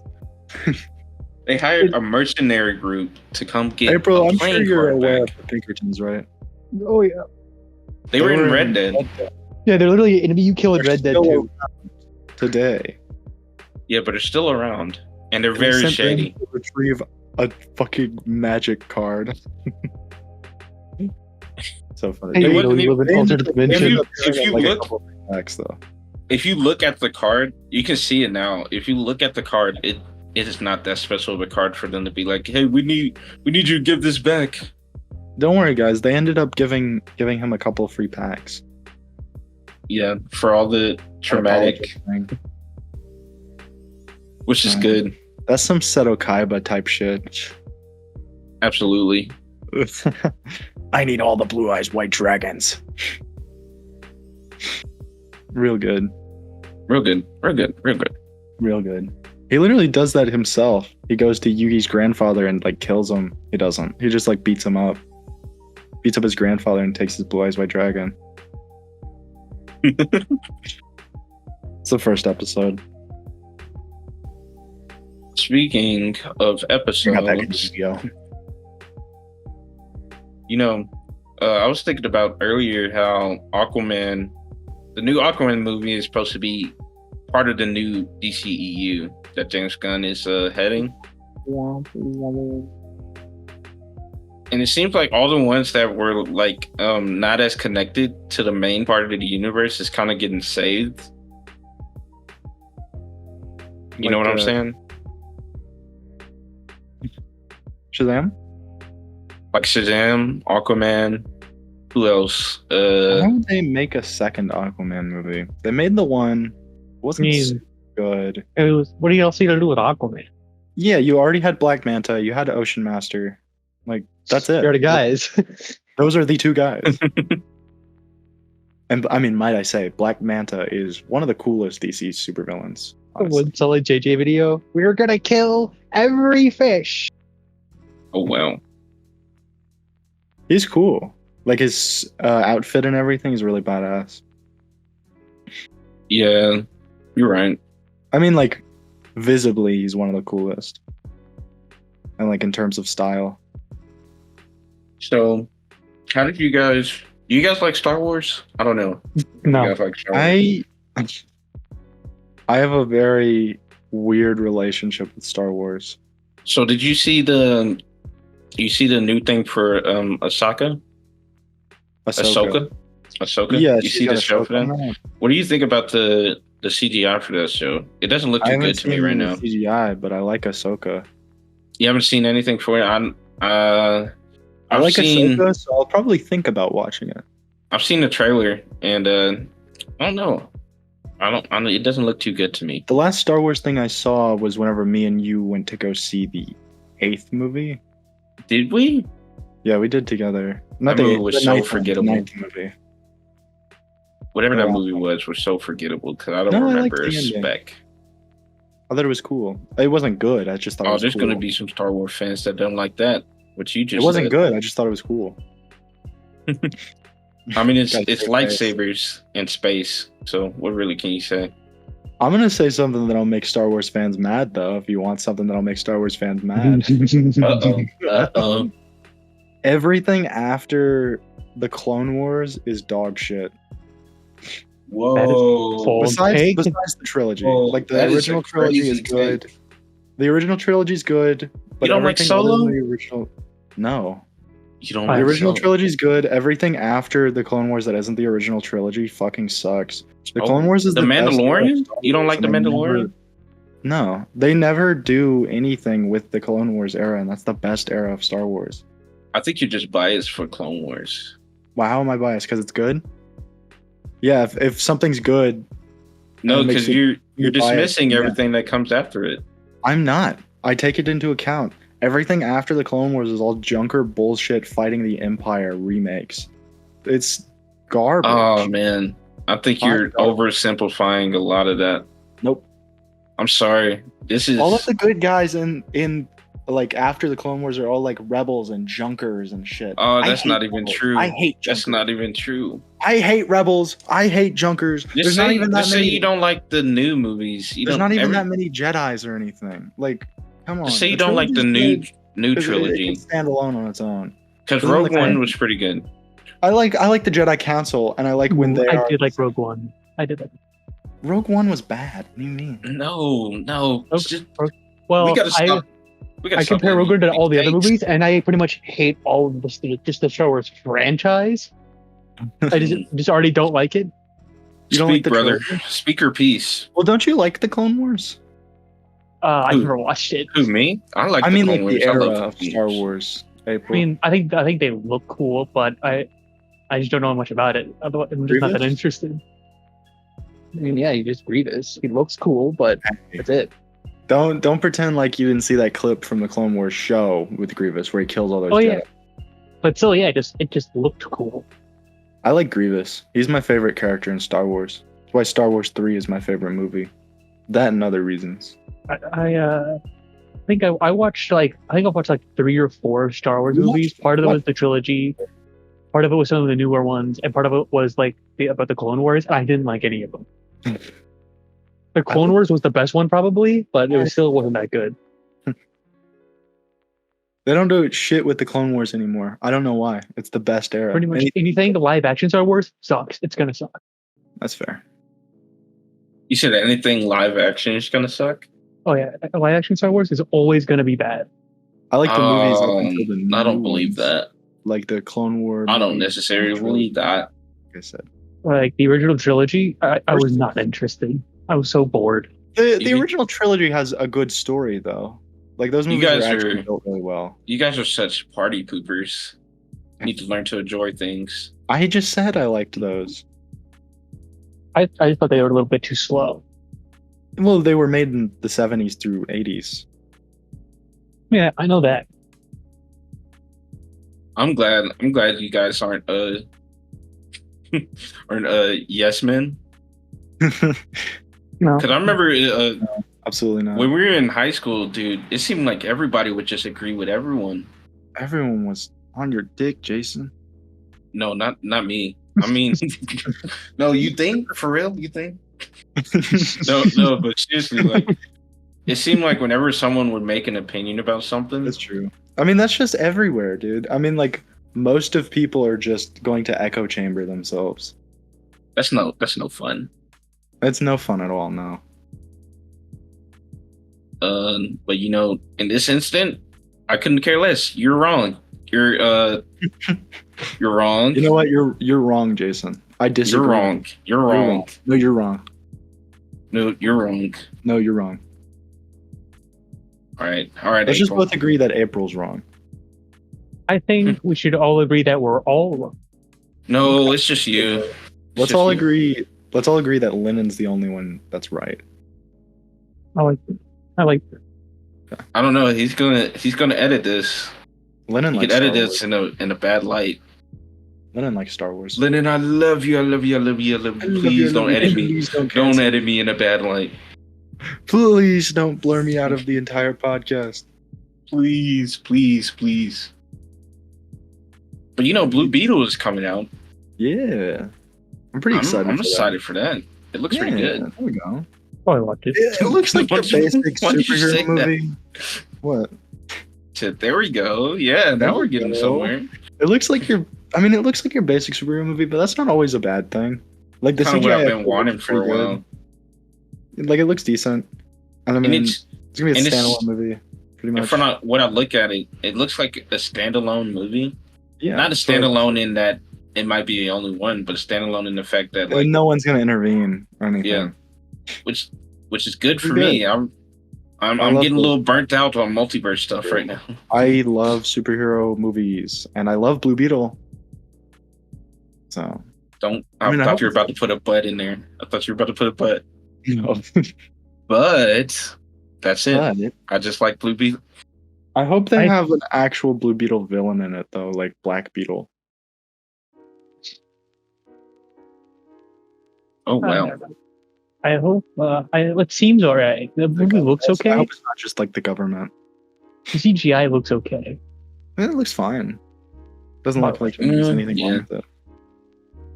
They hired a mercenary group to come get April, a I'm playing sure you're card aware back. of the Pinkertons, right? Oh yeah. They were in Red Dead. Yeah, they're literally enemy you kill in They're Red Dead still 2. around today. Yeah, but they're still around, and they're They very sent them shady. to retrieve a fucking magic card. So funny. Hey, It you wasn't know, you live in alternate dimension. If you a look- couple of packs, though. If you look at the card, you can see it now. If you look at the card, it is not that special of a card for them to be like, "Hey, we need you to give this back." Don't worry, guys. They ended up giving him a couple of free packs. Yeah, for all the traumatic, which is good. That's some Seto Kaiba type shit. Absolutely. I need all the blue eyes white dragons. Real good. Real good. Real good. Real good. Real good. He literally does that himself. He goes to Yugi's grandfather and kills him. He doesn't. He just beats him up. Beats up his grandfather and takes his blue eyes white dragon. It's the first episode. Speaking of episodes, I was thinking about earlier how Aquaman, the new Aquaman movie, is supposed to be part of the new DCEU that James Gunn is heading. And it seems like all the ones that were not as connected to the main part of the universe is kind of getting saved. You know what I'm saying? Shazam? Like Shazam, Aquaman, who else? Why would they make a second Aquaman movie? They made the one, wasn't good. What do you else need to do with Aquaman? Yeah, you already had Black Manta, you had Ocean Master. That's it. You're the guys. Those are the two guys. And I mean, might I say, Black Manta is one of the coolest DC supervillains. Would sell a JJ video. We're gonna kill every fish. Oh wow. He's cool. His outfit and everything is really badass. Yeah, you're right. I mean, visibly, he's one of the coolest. And in terms of style. So, how did you guys? Do you guys like Star Wars? I don't know. No. You guys like Star Wars? I have a very weird relationship with Star Wars. So, did you see the new thing for Ahsoka? Ahsoka? Yeah, you see the show for that? What do you think about the CGI for that show? It doesn't look too good to me right now. CGI, but I like Ahsoka. You haven't seen anything for it? I like Ahsoka, so I'll probably think about watching it. I've seen the trailer, and I don't know. It doesn't look too good to me. The last Star Wars thing I saw was whenever me and you went to go see the 8th movie. Did we? Yeah, we did together. That movie was so forgettable. The 9th movie. Whatever that movie was so forgettable because I don't remember a spec. I thought it was cool. It wasn't good. I just thought it was there's cool. going to be some Star Wars fans that don't like that. What you just It wasn't said. good. I just thought it was cool. I mean, it's Gotta save lightsabers in space. So what really can you say? I'm gonna say something that'll make Star Wars fans mad, though. If you want something that'll make Star Wars fans mad, Uh-oh. everything after the Clone Wars is dog shit. Whoa. Besides the trilogy, Whoa, like the that is original a trilogy crazy is good. The original trilogy is good, but You don't like everything other Solo? than the original, no. You don't The like original Solo? trilogy is good. Everything after the Clone Wars that isn't the original trilogy fucking sucks. The Clone Wars is The the best era of Mandalorian? Star You don't Wars, like The and they Mandalorian? no, they never do anything with the Clone Wars era, and that's the best era of Star Wars. I think you're just biased for Clone Wars. Wow, how am I biased? Because it's good? Yeah, if something's good, No, it makes because you're biased, dismissing yeah. everything that comes after it. I'm not. I take it into account. Everything after the Clone Wars is all junker bullshit fighting the Empire remakes. It's garbage. Oh man, I think you're oversimplifying a lot of that. Nope. I'm sorry. This is All of the good guys in like after the Clone Wars are all like rebels and junkers and shit. Oh, I that's hate not even rebels. true. I hate junkers. That's not even true. I hate rebels. I hate junkers. There's not even that Just say many. you don't like the new movies. There's not even that many Jedis or anything. Like, come on. Just say you don't like the new trilogy. It can stand alone on its own. Because Isn't Rogue the One kind- was pretty good. I like the Jedi Council, and I like when they I did like Rogue One. I did that. Rogue One was bad. What do you mean? No. It's just- Well, we gotta stop. I compare Rogue One to all the other movies, and I pretty much hate all of just the Star Wars franchise. I just already don't like it. You don't like the brother. trilogy? Speak your piece. Well, don't you like the Clone Wars? I Who? never watched it. Who, me? I I mean, Clone like the Wars. I era love of Clone Star Wars. Wars. I April. mean, I think they look cool, but I just don't know much about it. I'm just not that Grievous? interested. I mean, yeah, he just Grievous. He looks cool, but that's it. Don't pretend like you didn't see that clip from the Clone Wars show with Grievous where he kills all those Oh Jedi. yeah, but still, yeah, it just looked cool. I like Grievous. He's my favorite character in Star Wars. That's why Star Wars 3 is my favorite movie. That and other reasons. I think I watched like 3 or 4 Star Wars You movies. watched- Part of it what? was the trilogy, part of it was some of the newer ones, and part of it was like about the Clone Wars. And I didn't like any of them. The Clone Wars was the best one probably, but it still wasn't that good. They don't do shit with the Clone Wars anymore. I don't know why. It's the best era. Pretty much And anything live action Star Wars sucks. It's gonna suck. that's fair. You said anything live action is gonna suck? Oh yeah, live action Star Wars is always gonna be bad. I like the movies up until the I don't new believe ones. that. Like the Clone War. I don't movies, necessarily trilogy, believe that. Like I said. Like the original trilogy, I was not interested. I was so bored. The You- original trilogy has a good story though. Like those You movies guys are actually are- built really well. You guys are such party poopers. You need to learn to enjoy things. I just said I liked those. I just thought they were a little bit too slow. Well, they were made in the 70s through 80s. Yeah, I know that. I'm glad you guys aren't yes men. No, Because I remember Absolutely not. when we were in high school, dude, it seemed like everybody would just agree with everyone. Everyone was on your dick, Jason. No, not me. I mean, no, you think for real? You think? No, but seriously, like, it seemed like whenever someone would make an opinion about something, That's true. I mean, that's just everywhere, dude. I mean, like, most of people are just going to echo chamber themselves. that's no fun. It's no fun at all, no. But you know, in this instant, I couldn't care less. You're wrong. You're wrong. You know what? You're wrong, Jason. I disagree. You're wrong. You're wrong. No, you're wrong. No, you're wrong. No, you're wrong. All right. Let's just April. both agree that April's wrong. I think we should all agree that we're all wrong. No, it's just you. Let's all agree. Let's all agree that Lennon's the only one that's right. I like I don't know. He's gonna edit this. Lennon He likes could edit Star this Wars. in a bad light. Lennon likes Star Wars. Lennon, I love you. I love you. I love you. I love you. Please don't edit me. Please don't Don't cancel. edit me in a bad light. Please don't blur me out of the entire podcast. Please. But you know, Blue Beetle is coming out. Yeah, I'm pretty excited. I'm excited for that. It looks pretty good. There we go. Probably watch it. It looks like your basic superhero that? movie. What? There we go. Yeah, now we're getting somewhere. It looks like your. I mean, it looks like your basic superhero movie, but that's not always a bad thing. Like the Kind of CGI what I've been wanting for a while. Like it looks decent. And I mean, it's gonna be a standalone movie, pretty much. From what I look at it looks like a standalone movie. Yeah, not a standalone in that it might be the only one, but a standalone in the fact that like no one's gonna intervene or anything. Yeah, which is good for me. I'm getting a little burnt out on multiverse stuff right now. I love superhero movies, and I love Blue Beetle. So I thought you were about to put a butt in there. I thought you were about to put a butt. No. But that's it. I just like Blue Beetle. I hope they have an actual Blue Beetle villain in it, though, like Black Beetle. Oh, wow. I hope. It seems alright. The movie looks okay. I hope it's not just like the government. The CGI looks okay. It looks fine. Doesn't look like there's anything wrong with it.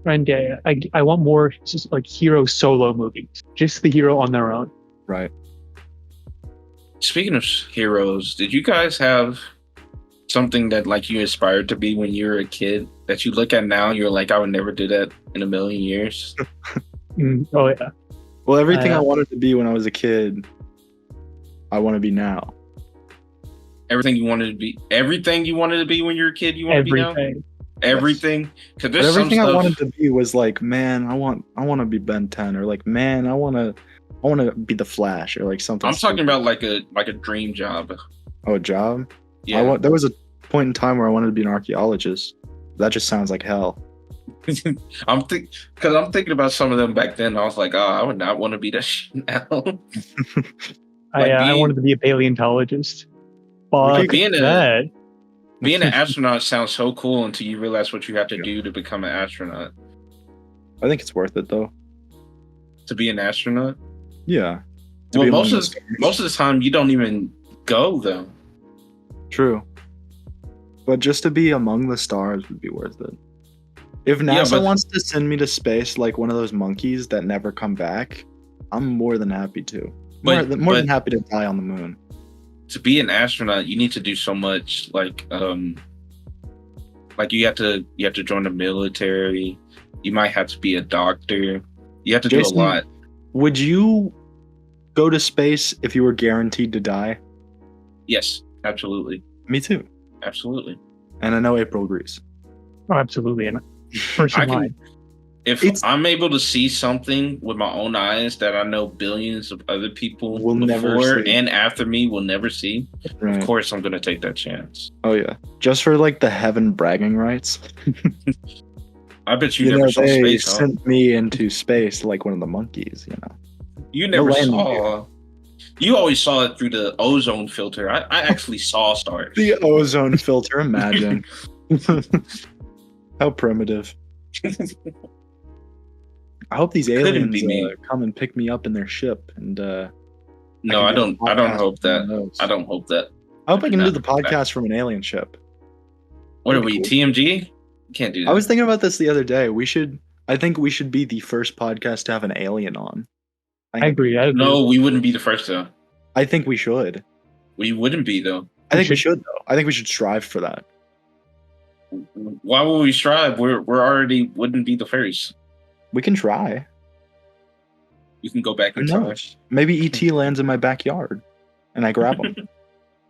And I want more just like hero solo movies. Just the hero on their own. Right. Speaking of heroes, did you guys have something that like you aspired to be when you were a kid that you look at now and you're like, I would never do that in a million years? Oh yeah. Well, everything I wanted to be when I was a kid, I want to be now. Everything you wanted to be when you were a kid, you want to be now? Everything. Because everything I wanted to be was like, man, I want to be Ben 10, or like, man, I want to be the Flash, or like something. I'm talking about like a dream job. Oh, a job? Yeah. There was a point in time where I wanted to be an archaeologist. That just sounds like hell. I'm thinking about some of them back then. I was like, oh, I would not want to be that shit now. I wanted to be a paleontologist. But being an astronaut sounds so cool until you realize what you have to do to become an astronaut. I think it's worth it though. To be an astronaut? Yeah. Well, most of the time you don't even go though. True. But just to be among the stars would be worth it. If NASA wants to send me to space like one of those monkeys that never come back, I'm more than happy to. More than happy to die on the moon. To be an astronaut, you need to do so much. Like you have to join the military. You might have to be a doctor. You have to do a lot. Would you go to space if you were guaranteed to die? Yes, absolutely. Me too. Absolutely. And I know April agrees. Oh, absolutely. And if I'm able to see something with my own eyes that I know billions of other people before and after me will never see, of course I'm going to take that chance. Oh yeah, just for like the heaven bragging rights. I bet you never saw space. They sent me into space like one of the monkeys. You never saw. You always saw it through the ozone filter. I actually saw stars. The ozone filter. Imagine. How primitive. I hope these aliens come and pick me up in their ship and no, I don't hope that. I don't hope that. I hope I can do the podcast from an alien ship. What are we, TMG? Can't do that. I was thinking about this the other day. I think we should be the first podcast to have an alien on. I agree. No, we wouldn't be the first though. I think we should. We wouldn't be though. I think we should though. I think we should strive for that. Why would we strive? We're already wouldn't be the first. We can try. You can go back and try. Maybe ET lands in my backyard, and I grab him,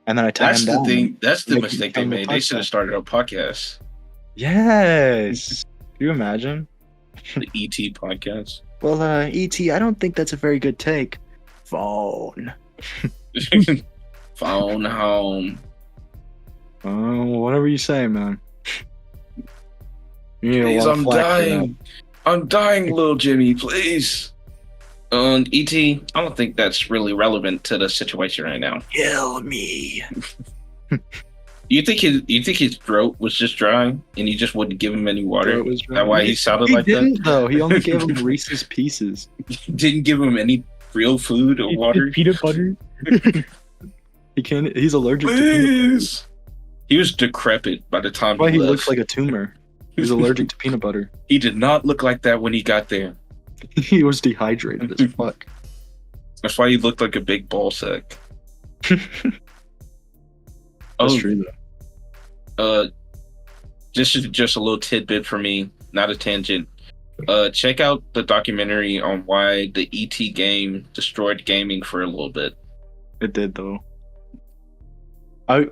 and then I tie him down. That's the mistake they made. They should have started a podcast. Yes. Can you imagine? The ET podcast. Well, ET, I don't think that's a very good take. Phone. Phone home. Oh, whatever you say, man. Please, I'm dying. I'm dying, little Jimmy, please. ET, I don't think that's really relevant to the situation right now. Kill me. You think his throat was just dry and he just wouldn't give him any water? That's why he sounded like that? He didn't, though. He only gave him Reese's Pieces. Didn't give him any real food or water? Peanut butter? He's allergic to peanut butter. He was decrepit by the time he looks like a tumor. He's allergic to peanut butter. He did not look like that when he got there. He was dehydrated as fuck. That's why he looked like a big ball sack. That's true though. Just a little tidbit for me, not a tangent. Check out the documentary on why the ET game destroyed gaming for a little bit. It did though.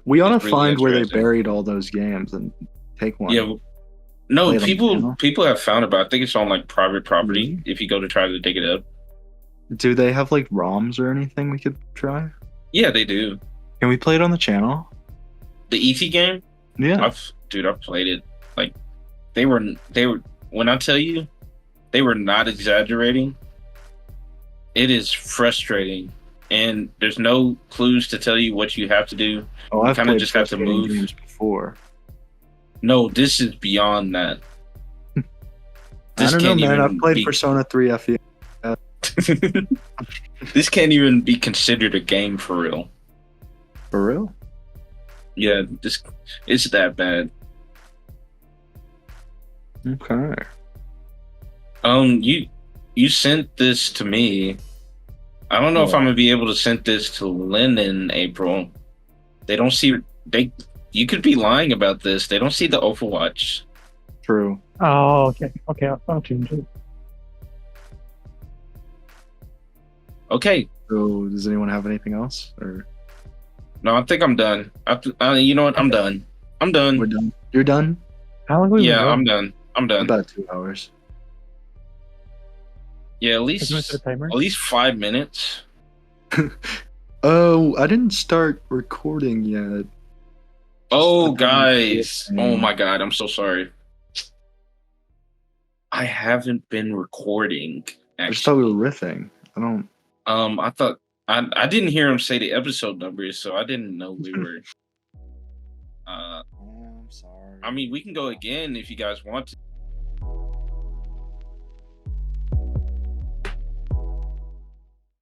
We ought to It's really find where they interesting. buried all those games and take one. Yeah, no, Play it on the channel? people have found about. I think it's on like private property. Really? If you go to try to dig it up, Do they have like ROMs or anything we could try? yeah, they do. Can we play it on the channel? The ET game, Yeah. I've played it. Like they were. When I tell you, they were not exaggerating. It is frustrating, and there's no clues to tell you what you have to do. Oh, I've kinda played just have to frustrating move. games before. No, this is beyond that. I don't know, can't man. even I've played be- Persona 3 FE. This can't even be considered a game for real. For real? Yeah, it's that bad. Okay. You sent this to me. I don't know if Oh. I'm gonna be able to send this to Lynn in April. They don't see you could be lying about this. They don't see the Overwatch. True. Oh, okay. I'll change it. Okay. So, does anyone have anything else? Or No, I think I'm done. You know what? I'm done. I'm done. we're done? You're done? How long have we been Yeah, going? I'm done. I'm done. About 2 hours. Yeah, at Has least it set a timer? 5 minutes. Oh, I didn't start recording yet. Oh, Just the time guys. to- Oh my God. I'm so sorry. I haven't been recording. I just thought Actually, we were riffing. I don't. I thought I didn't hear him say the episode numbers, so I didn't know we were. Oh, I'm sorry. I mean, we can go again if you guys want to.